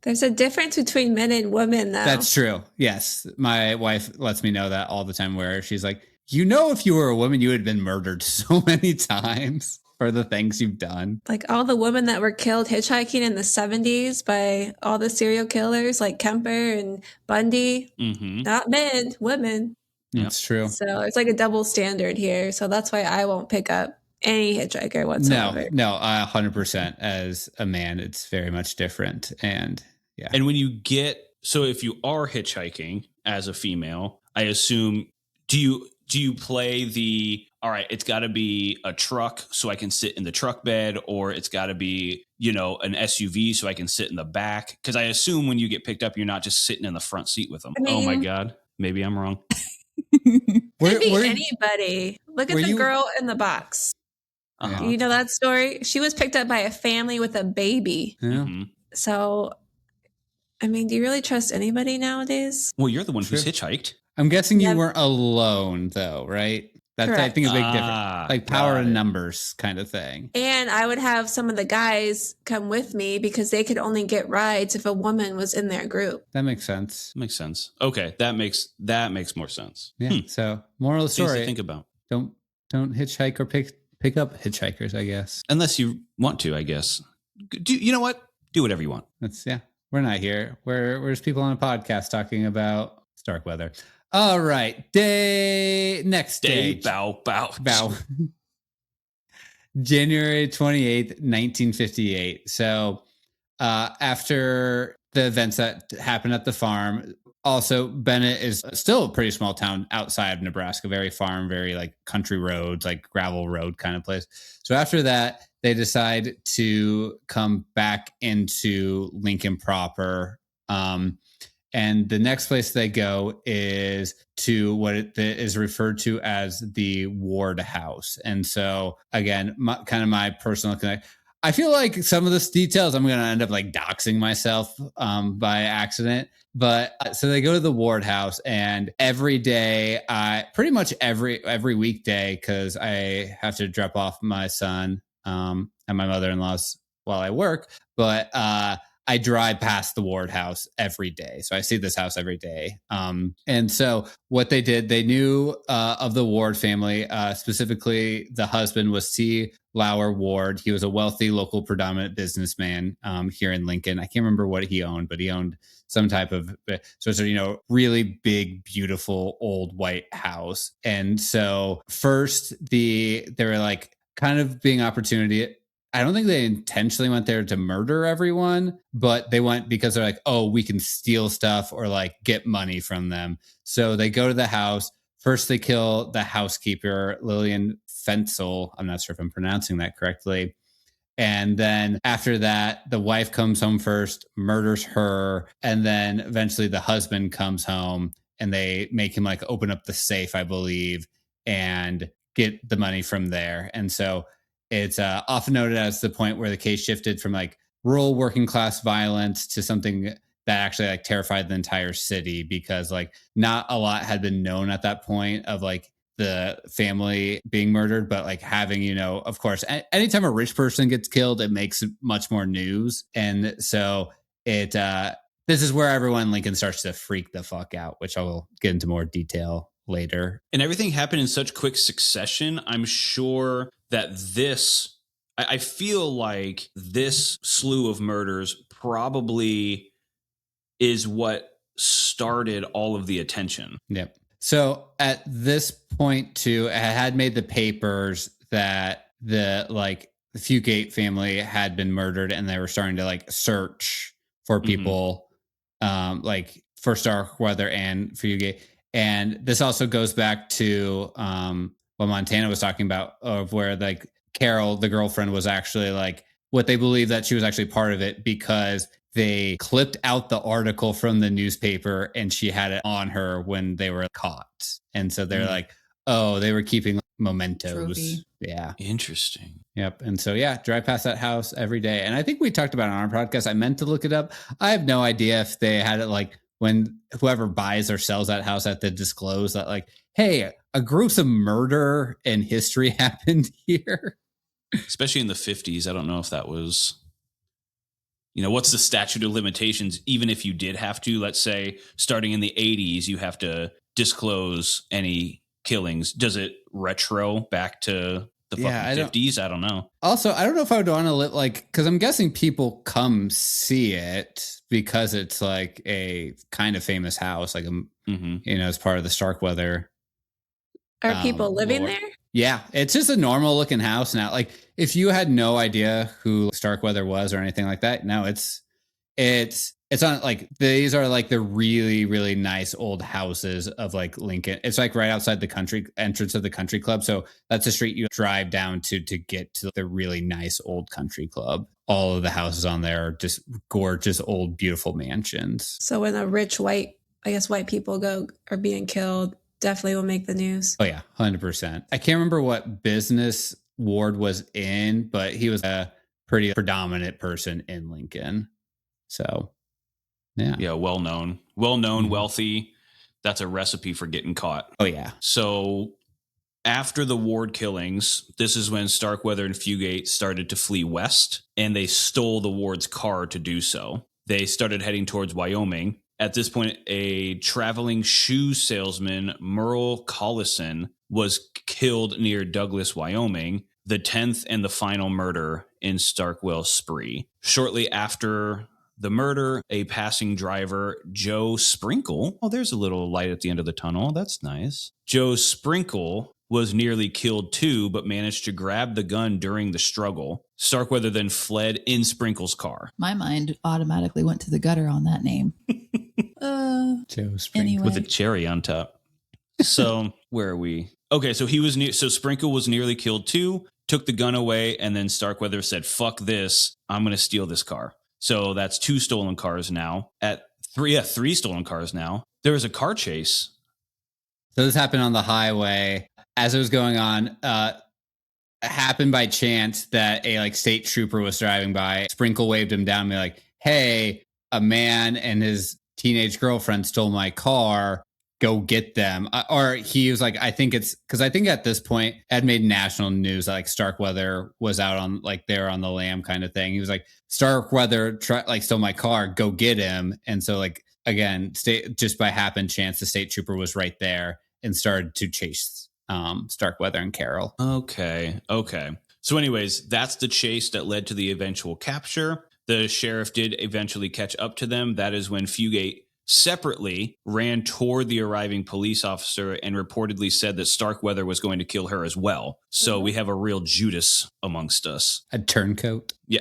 There's a difference between men and women, though. That's true. Yes. My wife lets me know that all the time, where she's like, if you were a woman, you would have been murdered so many times for the things you've done. Like all the women that were killed hitchhiking in the 70s by all the serial killers like Kemper and Bundy. Not men, women. That's true. So it's like a double standard here. So that's why I won't pick up any hitchhiker whatsoever. No, 100%. As a man, it's very much different. And yeah. And when you if you are hitchhiking as a female, I assume, do you play all right, it's got to be a truck so I can sit in the truck bed, or it's got to be, an SUV so I can sit in the back? Because I assume when you get picked up, you're not just sitting in the front seat with them. Oh my God. Maybe I'm wrong. Could be anybody. Look at the girl in the box. You know that story? She was picked up by a family with a baby. Yeah. So, I mean, do you really trust anybody nowadays? Well, you're the one who's hitchhiked. I'm guessing you weren't alone, though, right? That's, I think, a big difference. Like power in numbers kind of thing. And I would have some of the guys come with me because they could only get rides if a woman was in their group. That makes sense. Okay, that makes more sense. Yeah. So, moral of the story: things to think about. Don't hitchhike or pick up hitchhikers, I guess. Unless you want to, I guess. You know what? Do whatever you want. We're not here. We're just people on a podcast talking about Starkweather. All right. Next day. Bow. January 28th, 1958. So after the events that happened at the farm, also Bennett is still a pretty small town outside of Nebraska, very farm, very like country roads, like gravel road kind of place. So after that, they decide to come back into Lincoln proper. And the next place they go is to what is referred to as the Ward House. And so, again, my personal connect. I feel like some of this details, I'm going to end up like doxing myself by accident. But so they go to the Ward House, and every day, pretty much every weekday, because I have to drop off my son at my mother-in-law's while I work. But I drive past the Ward House every day. So I see this house every day. And so what they did, they knew of the Ward family, specifically the husband was C. Lauer Ward. He was a wealthy local predominant businessman here in Lincoln. I can't remember what he owned, but he owned some type of, so it's a, really big, beautiful old white house. And so first they were like kind of being opportunity. I don't think they intentionally went there to murder everyone, but they went because they're like, oh, we can steal stuff or like get money from them. So they go to the house. First, they kill the housekeeper, Lillian Fensel. I'm not sure if I'm pronouncing that correctly. And then after that, the wife comes home first, murders her. And then eventually the husband comes home and they make him like open up the safe, I believe, and get the money from there. And so it's often noted as the point where the case shifted from like rural working class violence to something that actually like terrified the entire city, because like not a lot had been known at that point of like the family being murdered, but like having, of course, anytime a rich person gets killed, it makes much more news. And so this is where everyone in Lincoln starts to freak the fuck out, which I will get into more detail later. And everything happened in such quick succession. I'm sure that I feel like this slew of murders probably is what started all of the attention. Yep. So at this point too, it had made the papers that the Fugate family had been murdered, and they were starting to like search for people, like for Starkweather and Fugate. And this also goes back to what Montana was talking about, of where like Caril, the girlfriend, was actually like what they believe that she was actually part of it, because they clipped out the article from the newspaper and she had it on her when they were caught. And so they're like, oh, they were keeping mementos. Trophy. Yeah. Interesting. Yep. And so, yeah, drive past that house every day. And I think we talked about it on our podcast. I meant to look it up. I have no idea if they had it like when whoever buys or sells that house have to disclose that, like, hey, a gruesome murder in history happened here. Especially in the 50s. I don't know if that was, what's the statute of limitations? Even if you did have to, let's say, starting in the 80s, you have to disclose any killings. Does it retro back to the fucking 50s? I don't know. Also, I don't know if I would want to live, like, because I'm guessing people come see it because it's like a kind of famous house, like, as part of the Starkweather. Are people living lore. there? Yeah, it's just a normal looking house now. Like, if you had no idea who Starkweather was or anything like that, no, it's on, like, these are like the really, really nice old houses of like Lincoln. It's like right outside the country entrance of the country club. So that's the street you drive down to get to the really nice old country club. All of the houses on there are just gorgeous, old, beautiful mansions. So when a rich white people are being killed, definitely will make the news. Oh yeah, 100%. I can't remember what business Ward was in, but he was a pretty predominant person in Lincoln. So yeah, well-known, wealthy. That's a recipe for getting caught. Oh yeah. So after the Ward killings, this is when Starkweather and Fugate started to flee west, and they stole the Ward's car to do so. They started heading towards Wyoming. At this point, a traveling shoe salesman, Merle Collison, was killed near Douglas, Wyoming, the 10th and the final murder in Starkwell's spree. Shortly after the murder, a passing driver, Joe Sprinkle. Oh, there's a little light at the end of the tunnel. That's nice. Joe Sprinkle was nearly killed too, but managed to grab the gun during the struggle. Starkweather then fled in Sprinkle's car. My mind automatically went to the gutter on that name. Joe Sprinkle. Anyway. With a cherry on top. So where are we? Okay, so so Sprinkle was nearly killed too, took the gun away, and then Starkweather said, fuck this, I'm going to steal this car. So that's 2 stolen cars now. At 3 stolen cars now. There was a car chase. So this happened on the highway. As it was going on, it happened by chance that a state trooper was driving by. Sprinkle waved him down and be like, hey, a man and his teenage girlfriend stole my car. Go get them. Or he was like, I think at this point, it had made national news that Starkweather was out on there on the lam kind of thing. He was like, Starkweather stole my car. Go get him. And so again, just by happen chance, the state trooper was right there and started to chase Starkweather and Caril. Okay. So anyways, that's the chase that led to the eventual capture. The sheriff did eventually catch up to them. That is when Fugate separately ran toward the arriving police officer and reportedly said that Starkweather was going to kill her as well. So we have a real Judas amongst us. A turncoat. Yeah.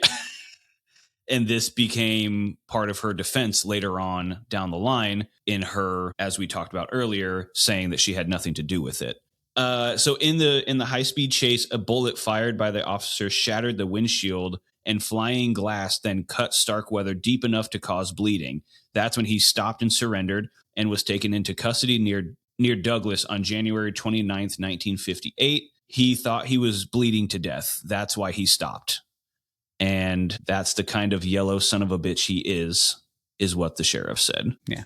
And this became part of her defense later on down the line in her, as we talked about earlier, saying that she had nothing to do with it. So in the high-speed chase, a bullet fired by the officer shattered the windshield, and flying glass then cut Starkweather deep enough to cause bleeding. That's when he stopped and surrendered and was taken into custody near Douglas on January 29th, 1958. He thought he was bleeding to death. That's why he stopped. And that's the kind of yellow son of a bitch he is what the sheriff said. Yeah.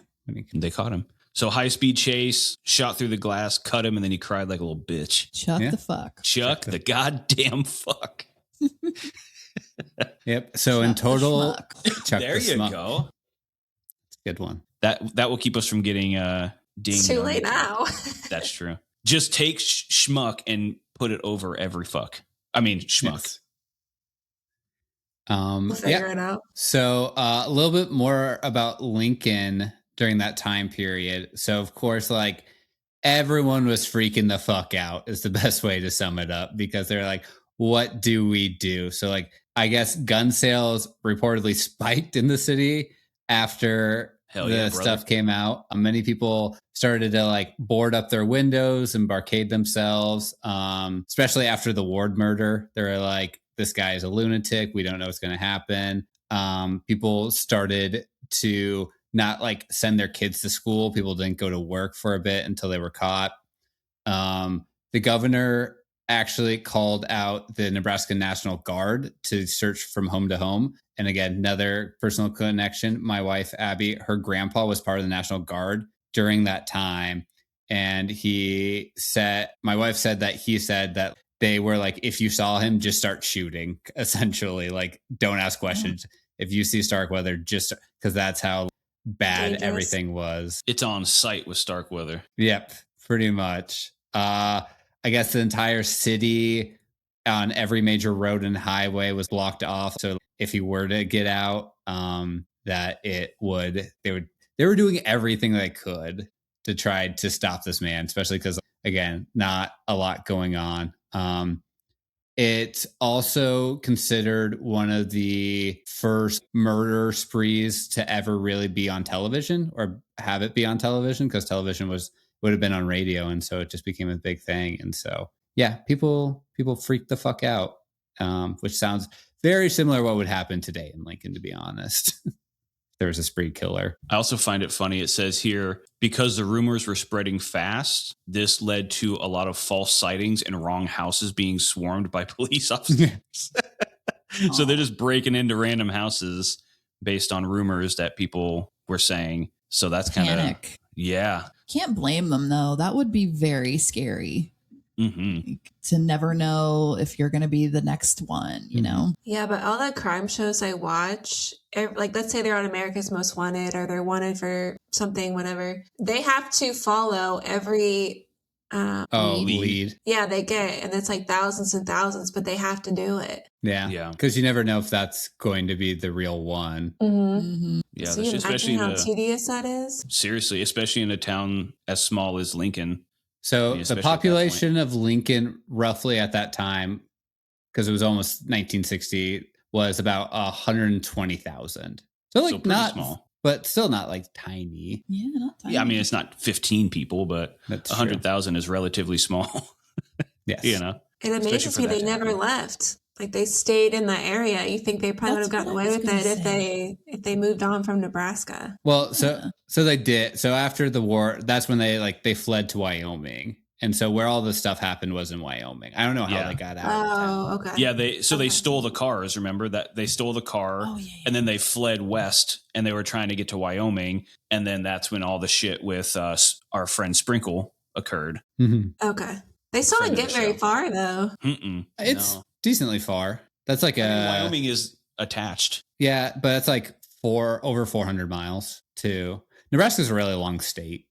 They caught him. So high-speed chase, shot through the glass, cut him, and then he cried like a little bitch. Chuck the fuck. Chuck the goddamn fuck. Yep. So Chuck in total, Chuck there you go. It's a good one. That will keep us from getting dinged. It's too late now. That's true. Just take schmuck and put it over every fuck. I mean, schmuck. Yes. We'll figure it out. So a little bit more about Lincoln during that time period. So of course, everyone was freaking the fuck out is the best way to sum it up, because they're like, what do we do? So I guess gun sales reportedly spiked in the city after stuff came out. Many people started to board up their windows and barricade themselves, especially after the Ward murder. They were like, this guy is a lunatic. We don't know what's going to happen. People started to not send their kids to school. People didn't go to work for a bit until they were caught. The governor actually called out the Nebraska National Guard to search from home to home. And again, another personal connection. My wife, Abby, her grandpa was part of the National Guard during that time. And my wife said that they were like, if you saw him, just start shooting, essentially. Like, don't ask questions. If you see Starkweather, just because that's how bad Dangerous. everything was. It's on site with Starkweather. Yep, pretty much. I guess the entire city on every major road and highway was blocked off. So if he were to get out, they were doing everything they could to try to stop this man, especially because, again, not a lot going on. It's also considered one of the first murder sprees to ever really be on television or have it be on television, because television would have been on radio. And so it just became a big thing. And so, yeah, people freaked the fuck out, which sounds very similar to what would happen today in Lincoln, to be honest. There was a spree killer. I also find it funny. It says here, because the rumors were spreading fast, this led to a lot of false sightings and wrong houses being swarmed by police officers. So they're just breaking into random houses based on rumors that people were saying. So that's kind of, yeah. Can't blame them though. That would be very scary. Mm-hmm. To never know if you're going to be the next one, you know? Yeah, but all the crime shows I watch, like let's say they're on America's Most Wanted or they're wanted for something, whatever, they have to follow every lead. Yeah, they get, and it's like thousands and thousands, but they have to do it. Yeah. Because you never know if that's going to be the real one. Yeah, So you especially imagine how tedious that is? Seriously, especially in a town as small as Lincoln. So the population of Lincoln roughly at that time, because it was almost 1960, was about 120,000. So like not small, but still not like tiny. Yeah, not tiny. Yeah, I mean, it's not 15 people, but 100,000 is relatively small. Yes. You know? It amazes me they never left. Like they stayed in the area. You think they probably would have gotten away with it if they moved on from Nebraska. Well, so they did. So after the war, that's when they fled to Wyoming. And so where all this stuff happened was in Wyoming. I don't know how they got out of town. Okay. Yeah, they stole the cars. Remember that they stole the car and then they fled west and they were trying to get to Wyoming. And then that's when all the shit with our friend Sprinkle occurred. Mm-hmm. Okay. They still didn't get very far though. It's decently far. That's like Wyoming is attached. Yeah, but it's like over 400 miles to Nebraska's a really long state.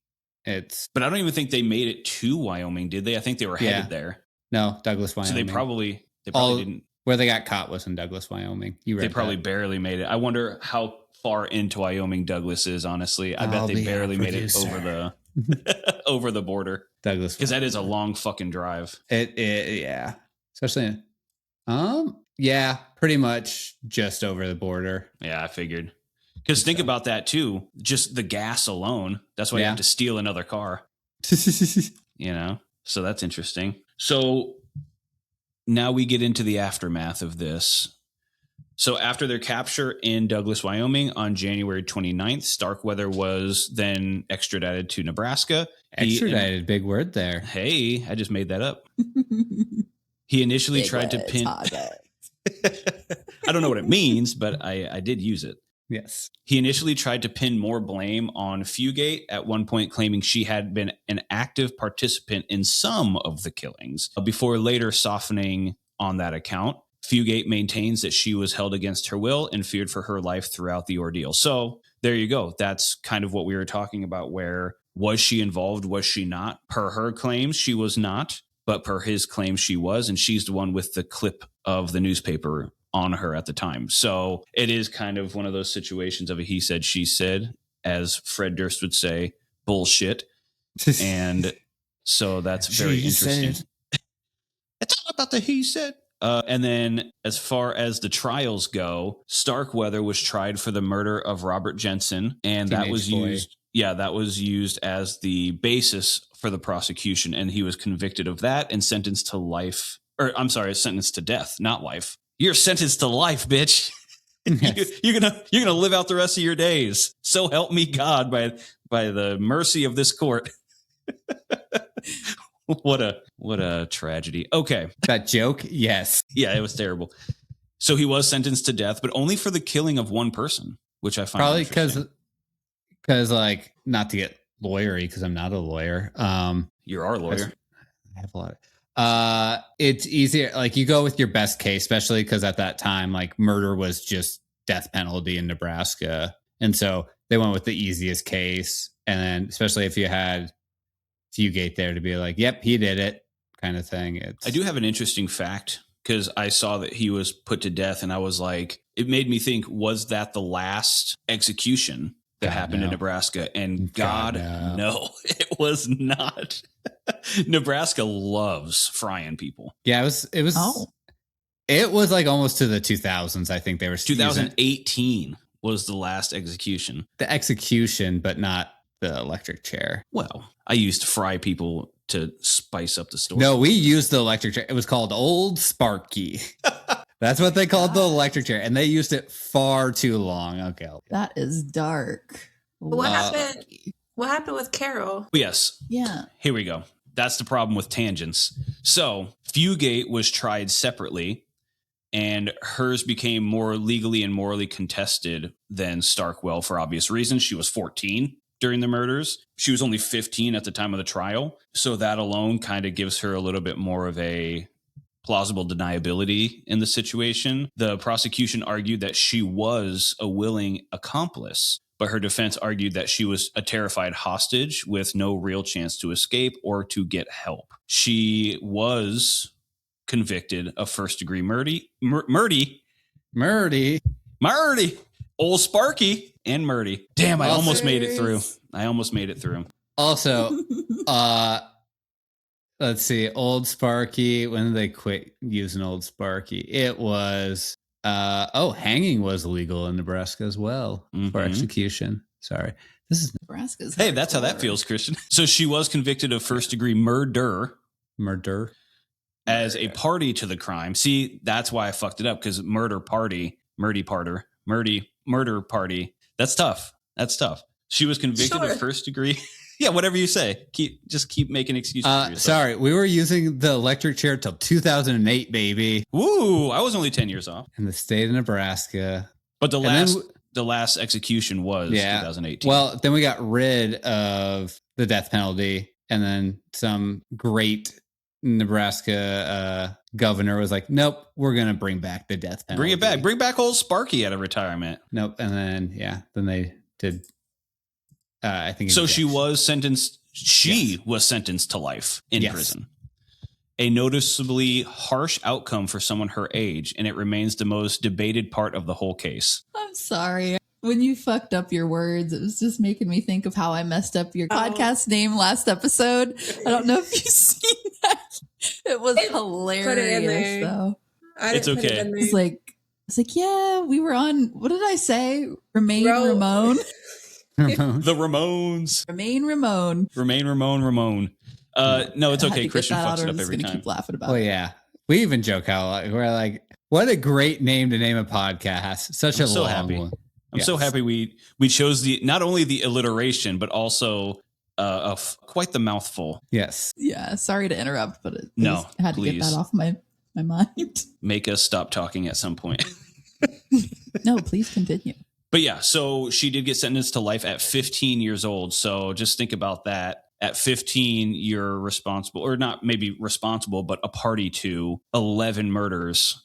But I don't even think they made it to Wyoming, did they? I think they were headed there. No, Douglas, Wyoming. So they probably didn't. Where they got caught was in Douglas, Wyoming. They probably barely made it. I wonder how far into Wyoming Douglas is. Honestly, I bet they barely made it over the border. Douglas, because that is a long fucking drive. Yeah, especially. Yeah, pretty much just over the border. Yeah, I figured. Because think about that too. Just the gas alone. That's why you have to steal another car. You know? So that's interesting. So now we get into the aftermath of this. So after their capture in Douglas, Wyoming on January 29th, Starkweather was then extradited to Nebraska. Extradited, big word there. Hey, I just made that up. He initially tried to pin... I don't know what it means, but I did use it. Yes. He initially tried to pin more blame on Fugate, at one point claiming she had been an active participant in some of the killings, before later softening on that account. Fugate maintains that she was held against her will and feared for her life throughout the ordeal. So there you go. That's kind of what we were talking about, where was she involved? Was she not? Per her claims, she was not, but per his claims, she was. And she's the one with the clip of the newspaper on her at the time. So it is kind of one of those situations of a he said, she said, as Fred Durst would say, bullshit. And so that's very interesting. It's all about the he said. And then as far as the trials go, Starkweather was tried for the murder of Robert Jensen. And that was used. Yeah, that was used as the basis for the prosecution. And he was convicted of that and sentenced to life. Or I'm sorry, sentenced to death, not life. You're sentenced to life, bitch. Yes. You're gonna live out the rest of your days. So help me God by the mercy of this court. What a tragedy. Okay. That joke? Yes. Yeah, it was terrible. So he was sentenced to death, but only for the killing of one person, which I find Probably interesting. because like, not to get lawyery, because I'm not a lawyer. You're our lawyer. I have a lot. It's easier. Like, you go with your best case, especially because at that time, like, murder was just death penalty in Nebraska. And so they went with the easiest case. And then, especially if you had Fugate there to be like, yep, he did it kind of thing. I do have an interesting fact, because I saw that he was put to death, and I was like, it made me think, was that the last execution that happened in Nebraska? And God, no, it was not. Nebraska loves frying people. Yeah, it was like almost to the 2000s. I think they were 2018 was the last execution. The execution, but not the electric chair. Well, I used to fry people to spice up the story. No, we used the electric chair. It was called Old Sparky. That's what they called the electric chair, and they used it far too long. Okay, that is dark. What happened? What happened with Caril? Yes. Yeah. Here we go. That's the problem with tangents. So Fugate was tried separately, and hers became more legally and morally contested than Starkweather for obvious reasons. She was 14 during the murders. She was only 15 at the time of the trial. So that alone kind of gives her a little bit more of a plausible deniability in the situation. The prosecution argued that she was a willing accomplice, but her defense argued that she was a terrified hostage with no real chance to escape or to get help. She was convicted of first-degree murdy. Old Sparky and Murdy. Damn, I almost made it through. Also, let's see. Old Sparky. When did they quit using Old Sparky? It was hanging was illegal in Nebraska as well for execution. Sorry. This is Nebraska's. Hey, that's how that feels, Christian. So she was convicted of first-degree murder as a party to the crime. See, that's why I fucked it up, because murder party. That's tough. She was convicted of first degree. Yeah, whatever you say. Keep making excuses for yourself. Sorry, we were using the electric chair till 2008, baby. Ooh, I was only 10 years off. In the state of Nebraska. But the last execution was 2018. Well, then we got rid of the death penalty, and then some great Nebraska governor was like, nope, we're going to bring back the death penalty. Bring it back. Bring back old Sparky out of retirement. Nope. And then, then they did, I think. So she was sentenced. She was sentenced to life in prison. A noticeably harsh outcome for someone her age, and it remains the most debated part of the whole case. I'm sorry. When you fucked up your words, it was just making me think of how I messed up your podcast name last episode. I don't know if you've seen that. It was hilarious, though. It's okay. It's like, yeah, we were on, what did I say? Ramon. The Ramones. Ramon. No, it's okay. Christian fucks it up every time. Keep laughing about it. Yeah. We even joke how we're like, what a great name to name a podcast. Such a long one. I'm so happy we chose not only the alliteration, but also quite the mouthful. Yes. Yeah. Sorry to interrupt, but I had to get that off my mind. Make us stop talking at some point. No, please continue. But yeah, so she did get sentenced to life at 15 years old. So just think about that. At 15, you're responsible, or not maybe responsible, but a party to 11 murders.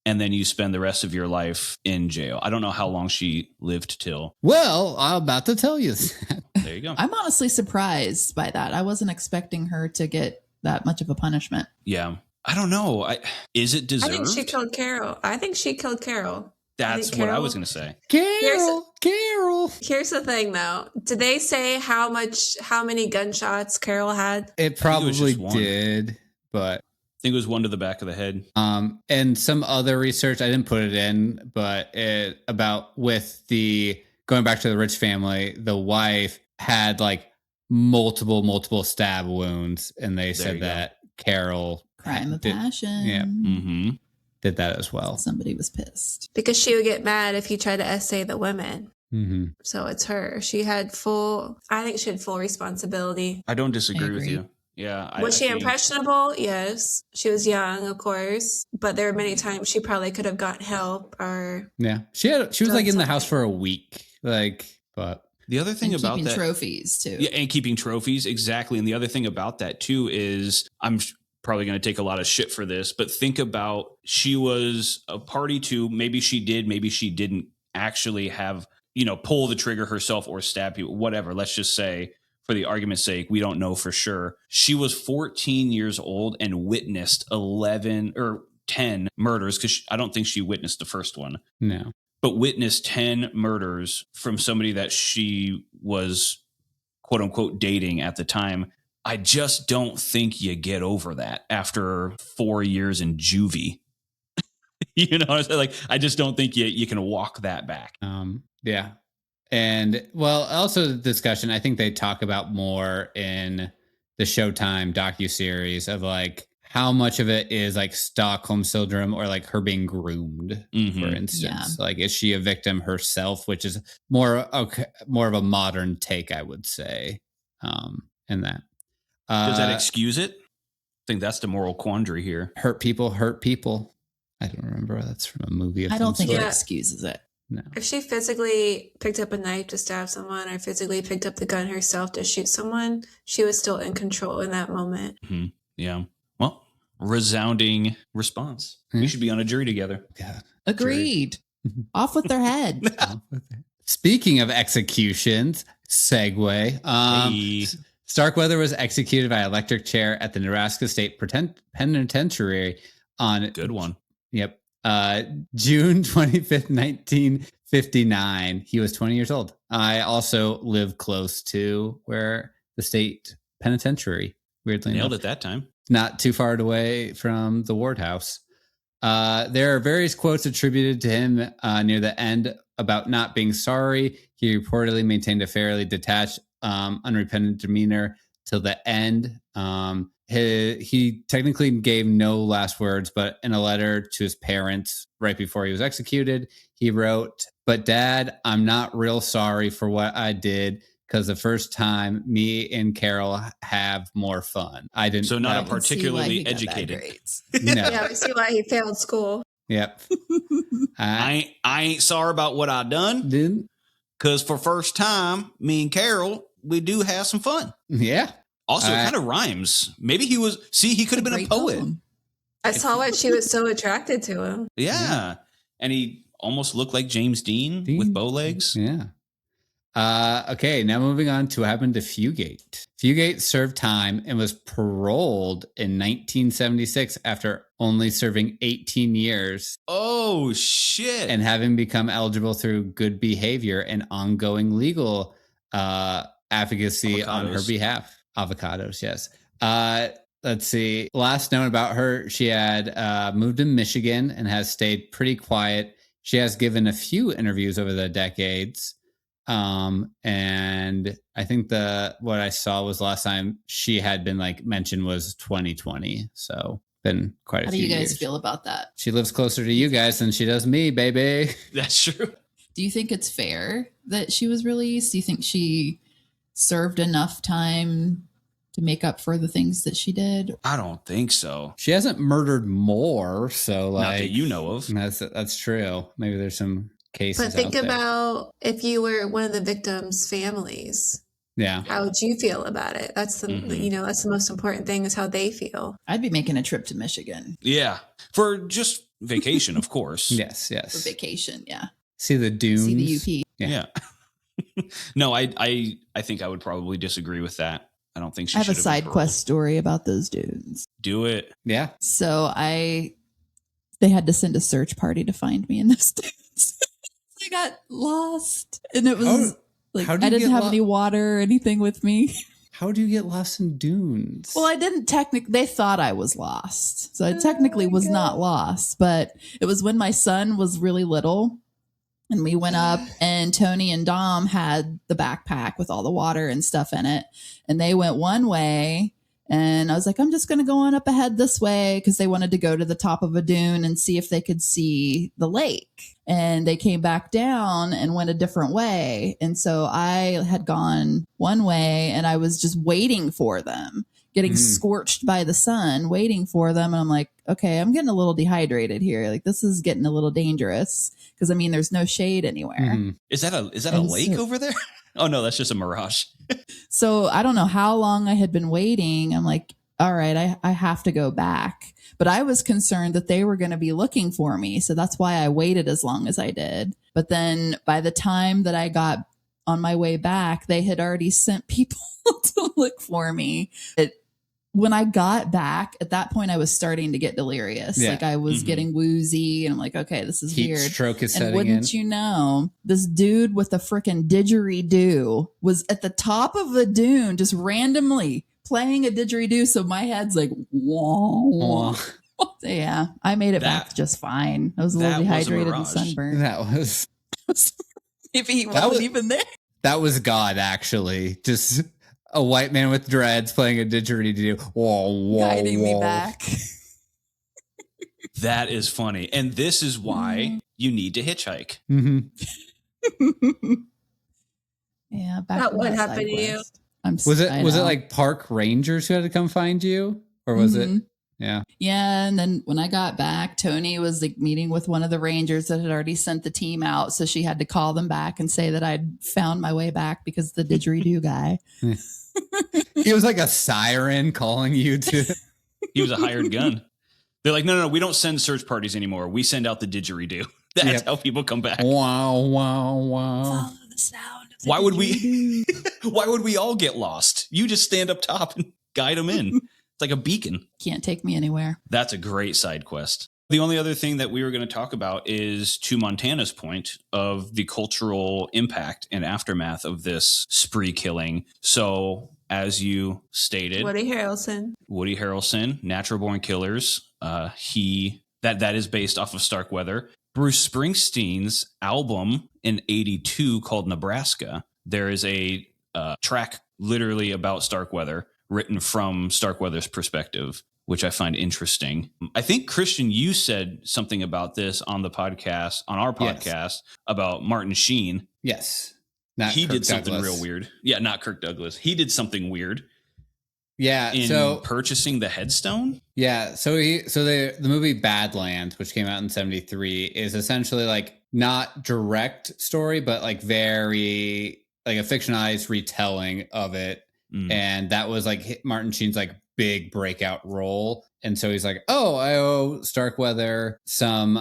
And then you spend the rest of your life in jail. I don't know how long she lived till. Well, I'm about to tell you that. There you go. I'm honestly surprised by that. I wasn't expecting her to get that much of a punishment. Yeah. I don't know. Is it deserved? I think she killed Caril. That's what I was going to say. Caril. Here's the thing, though. Did they say how many gunshots Caril had? It probably did, but I think it was one to the back of the head. And some other research, I didn't put it in, but going back to the Rich family, the wife had like multiple stab wounds, and they said that Caril crime of passion. Yeah. Mm-hmm. Did that as well. Somebody was pissed. Because she would get mad if you tried to essay the women. Mm-hmm. So it's her. I think she had full responsibility. I don't disagree with you. Yeah. Was she think impressionable? Yes. She was young, of course, but there were many times she probably could have gotten help or Yeah. She was like in the house something. for a week. But the other thing And about keeping that, trophies too. yeah, and keeping trophies, exactly. And the other thing about that too is I'm probably going to take a lot of shit for this, but think about, she was a party to, maybe she did, maybe she didn't actually have, pull the trigger herself or stab people, whatever. Let's just say, for the argument's sake, we don't know for sure. She was 14 years old and witnessed 11 or 10 murders, because I don't think she witnessed the first one. no. But witnessed 10 murders from somebody that she was quote unquote dating at the time. I just don't think you get over that after 4 years in juvie. I just don't think you can walk that back. Yeah. And well, also the discussion, I think they talk about more in the Showtime docuseries of like how much of it is like Stockholm syndrome or like her being groomed, for instance. Like, is she a victim herself, which is more of a modern take, I would say, in that. Does that excuse it? I think that's the moral quandary here. Hurt people. I don't remember. That's from a movie. I don't think it excuses it. No. If she physically picked up a knife to stab someone or physically picked up the gun herself to shoot someone, she was still in control in that moment. Mm-hmm. Yeah. Well, resounding response. We should be on a jury together. God. Agreed. Off with their head. Speaking of executions, segue. Starkweather was executed by electric chair at the Nebraska State Penitentiary on good one. Yep. June 25th, 1959. He was 20 years old. I also live close to where the state penitentiary, weirdly nailed enough, it that time. Not too far away from the Ward House. There are various quotes attributed to him near the end about not being sorry. He reportedly maintained a fairly detached, unrepentant demeanor till the end. He technically gave no last words, but in a letter to his parents right before he was executed, he wrote, "But Dad, I'm not real sorry for what I did, because the first time me and Caril have more fun." I didn't. So not a particularly educated. No. Yeah, we see why he failed school. Yep. I ain't sorry about what I done. Didn't. Because for first time, me and Caril, we do have some fun. Yeah. Also, it kind of rhymes. Maybe he could have been a poet. Poem. I saw why she was so attracted to him. Yeah. And he almost looked like James Dean with bow legs. Yeah. Okay, now moving on to what happened to Fugate. Fugate served time and was paroled in 1976 after only serving 18 years. Oh, shit. And having become eligible through good behavior and ongoing legal advocacy on her behalf. Avocados, yes. Let's see. Last known about her, she had moved to Michigan and has stayed pretty quiet. She has given a few interviews over the decades. And I think what I saw was last time she had been like mentioned was 2020. So been quite a few years. How do you guys feel about that? She lives closer to you guys than she does me, baby. That's true. Do you think it's fair that she was released? Do you think she served enough time to make up for the things that she did? I don't think so. She hasn't murdered more, so like not that you know of. That's true. Maybe there's some cases. But think about if you were one of the victims' families. Yeah. How would you feel about it? That's the that's the most important thing, is how they feel. I'd be making a trip to Michigan. Yeah. For just vacation, of course. Yes. For vacation, yeah. See the dunes. See the UP. Yeah. No, I think I would probably disagree with that. I don't think she should have. I have a side quest story about those dunes. Do it. Yeah. So they had to send a search party to find me in those dunes. I got lost, and it was I didn't have any water or anything with me. How do you get lost in dunes? Well, I didn't they thought I was lost. So I technically was not lost, but it was when my son was really little. And we went up, and Tony and Dom had the backpack with all the water and stuff in it. And they went one way. And I was like, I'm just going to go on up ahead this way, because they wanted to go to the top of a dune and see if they could see the lake. And they came back down and went a different way. And so I had gone one way, and I was just waiting for them, getting scorched by the sun, waiting for them. And I'm like, okay, I'm getting a little dehydrated here. Like, this is getting a little dangerous because, I mean, there's no shade anywhere. Mm-hmm. Is that a lake over there? Oh, no, that's just a mirage. So I don't know how long I had been waiting. I'm like, all right, I have to go back. But I was concerned that they were going to be looking for me. So that's why I waited as long as I did. But then by the time that I got on my way back, they had already sent people to look for me. When I got back, at that point, I was starting to get delirious. Yeah. Like I was getting woozy, and I'm like, okay, this is Heat weird. stroke is and setting wouldn't in. you know, this dude with the freaking didgeridoo was at the top of a dune, just randomly playing a didgeridoo. So my head's like, whoa. Yeah, I made it back just fine. I was a little dehydrated and sunburned. That was maybe he wasn't even there. That was God, actually. Just a white man with dreads playing a didgeridoo. Whoa, guiding me back. That is funny. And this is why you need to hitchhike. Mm-hmm. Yeah, back that would happen to you. Was it like park rangers who had to come find you? Or was it? Yeah. Yeah. And then when I got back, Tony was like meeting with one of the rangers that had already sent the team out. So she had to call them back and say that I'd found my way back because the didgeridoo guy. He was like a siren calling you to. He was a hired gun. They're like, no, we don't send search parties anymore. We send out the didgeridoo. That's how people come back. Wow, wow, wow. Follow the sound of the Why would we all get lost? You just stand up top and guide them in. It's like a beacon. Can't take me anywhere. That's a great side quest. The only other thing that we were going to talk about is, to Montana's point, of the cultural impact and aftermath of this spree killing. So, as you stated, Woody Harrelson, Natural Born Killers. That is based off of Starkweather. Bruce Springsteen's album in '82 called Nebraska. There is a track literally about Starkweather, written from Starkweather's perspective, which I find interesting. I think, Christian, you said something about this on our podcast, about Martin Sheen. Yes. He did something real weird. Yeah, not Kirk Douglas. He did something weird. Yeah. In purchasing the headstone. Yeah. So the movie Badland, which came out in '73, is essentially like not direct story, but like very like a fictionalized retelling of it. And that was like Martin Sheen's like big breakout role. And so he's like, oh, I owe Starkweather some,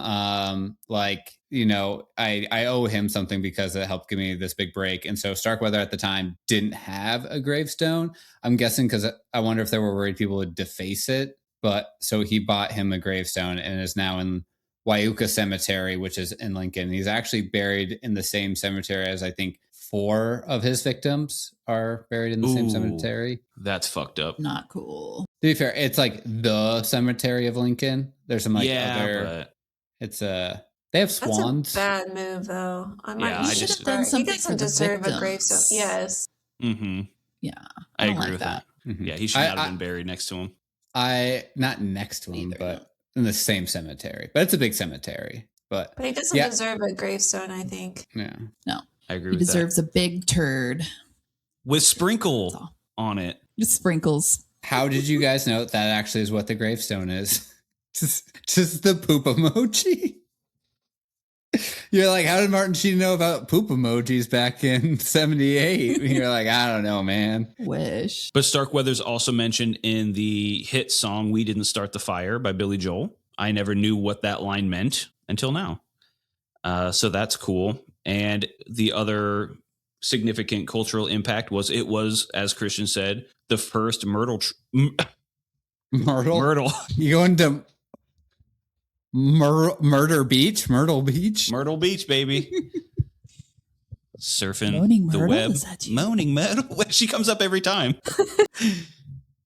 like, you know, I owe him something because it helped give me this big break. And so Starkweather at the time didn't have a gravestone. I'm guessing because I wonder if they were worried people would deface it. But so he bought him a gravestone and is now in Wyuka Cemetery, which is in Lincoln. He's actually buried in the same cemetery as, I think, 4 of his victims are buried in the same cemetery. That's fucked up. Not cool. To be fair, it's like the cemetery of Lincoln. There's some like other. But it's they have swans. That's a bad move, though. He should have done something. He doesn't deserve a gravestone. Yes. Mm-hmm. Yeah, I agree with that. Mm-hmm. Yeah, he should not have been buried next to him. Not next to him, but in the same cemetery. But it's a big cemetery. But he doesn't deserve a gravestone, I think. Yeah. No. I agree he with that. He deserves a big turd. With sprinkle on it. Just sprinkles. How did you guys know that actually is what the gravestone is? Just the poop emoji? You're like, how did Martin Sheen know about poop emojis back in '78? You're like, I don't know, man. Wish. But Starkweather's also mentioned in the hit song "We Didn't Start the Fire" by Billy Joel. I never knew what that line meant until now. So that's cool. And the other significant cultural impact was, as Christian said, the first Myrtle. Myrtle? You going to Myrtle Beach, baby. Surfing Moaning the Myrtle? web. Is that you? Moaning Myrtle. She comes up every time.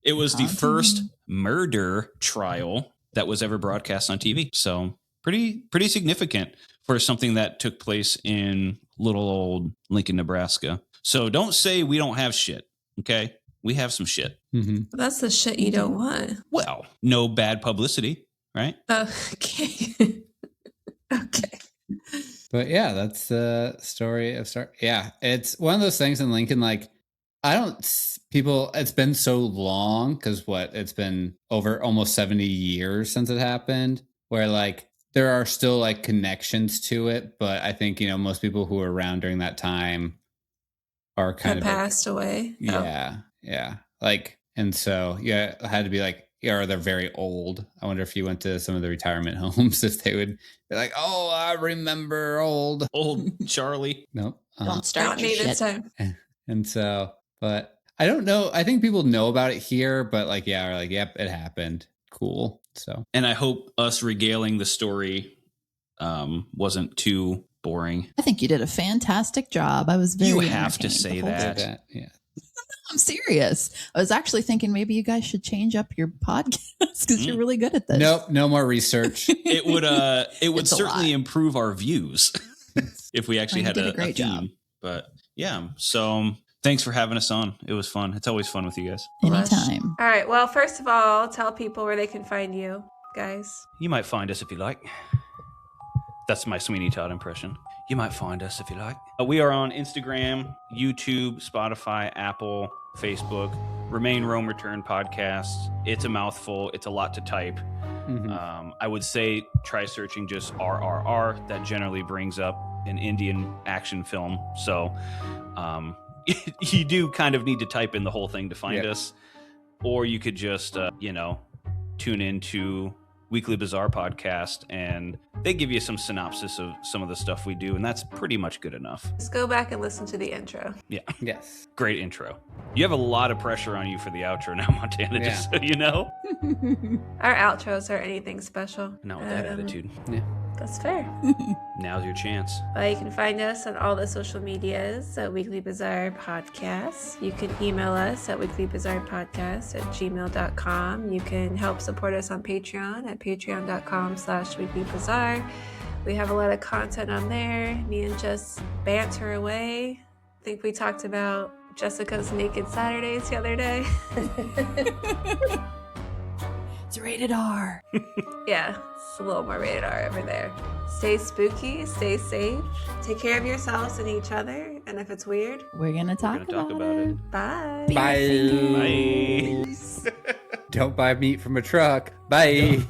It was the first murder trial that was ever broadcast on TV. So pretty significant for something that took place in little old Lincoln, Nebraska. So don't say we don't have shit. Okay. We have some shit. Mm-hmm. That's the shit you don't want. Well, no bad publicity, right? Okay. Okay. But yeah, that's the story of Yeah, it's one of those things in Lincoln. Like, People, it's been so long because it's been over almost 70 years since it happened, where like there are still like connections to it. But I think, most people who were around during that time are kind of passed away. Yeah. Yeah. Like, and so, I had to be like, or they're very old. I wonder if you went to some of the retirement homes, if they would be like, oh, I remember old Charlie. Nope. Don't start your shit. Time. And so, but I don't know. I think people know about it here, but like, are like, yep, it happened. Cool. So, and I hope us regaling the story wasn't too boring. I think you did a fantastic job. I was very You have to say that. Yeah. I'm serious. I was actually thinking maybe you guys should change up your podcast because you're really good at this. Nope, no more research. It would certainly improve our views if we actually had a great theme. job. But yeah, so thanks for having us on. It was fun. It's always fun with you guys. Anytime. All right. Well, first of all, tell people where they can find you, guys. You might find us if you like. That's my Sweeney Todd impression. You might find us if you like. We are on Instagram, YouTube, Spotify, Apple, Facebook. Remain Rome Return Podcast. It's a mouthful. It's a lot to type. Mm-hmm. I would say try searching just RRR. That generally brings up an Indian action film. So you do kind of need to type in the whole thing to find us. Or you could just, tune into Weekly Bazaar Podcast, and they give you some synopsis of some of the stuff we do, and that's pretty much good enough. Just go back and listen to the intro. Yeah. Yes. Great intro. You have a lot of pressure on you for the outro now, Montana, just so you know. Our outros are anything special. Not with that attitude. Yeah. That's fair. Now's your chance. Well, you can find us on all the social medias at Weekly Bazaar Podcast. You can email us at weeklybazarpodcast@gmail.com. You can help support us on Patreon at patreon.com/weeklybazaar. We have a lot of content on there. Me and Jess banter away. I think we talked about Jessica's Naked Saturdays the other day. It's rated R. Yeah, it's a little more rated R over there. Stay spooky, stay safe, take care of yourselves and each other, and if it's weird, we're gonna talk about it. Bye. Bye. Don't buy meat from a truck. Bye.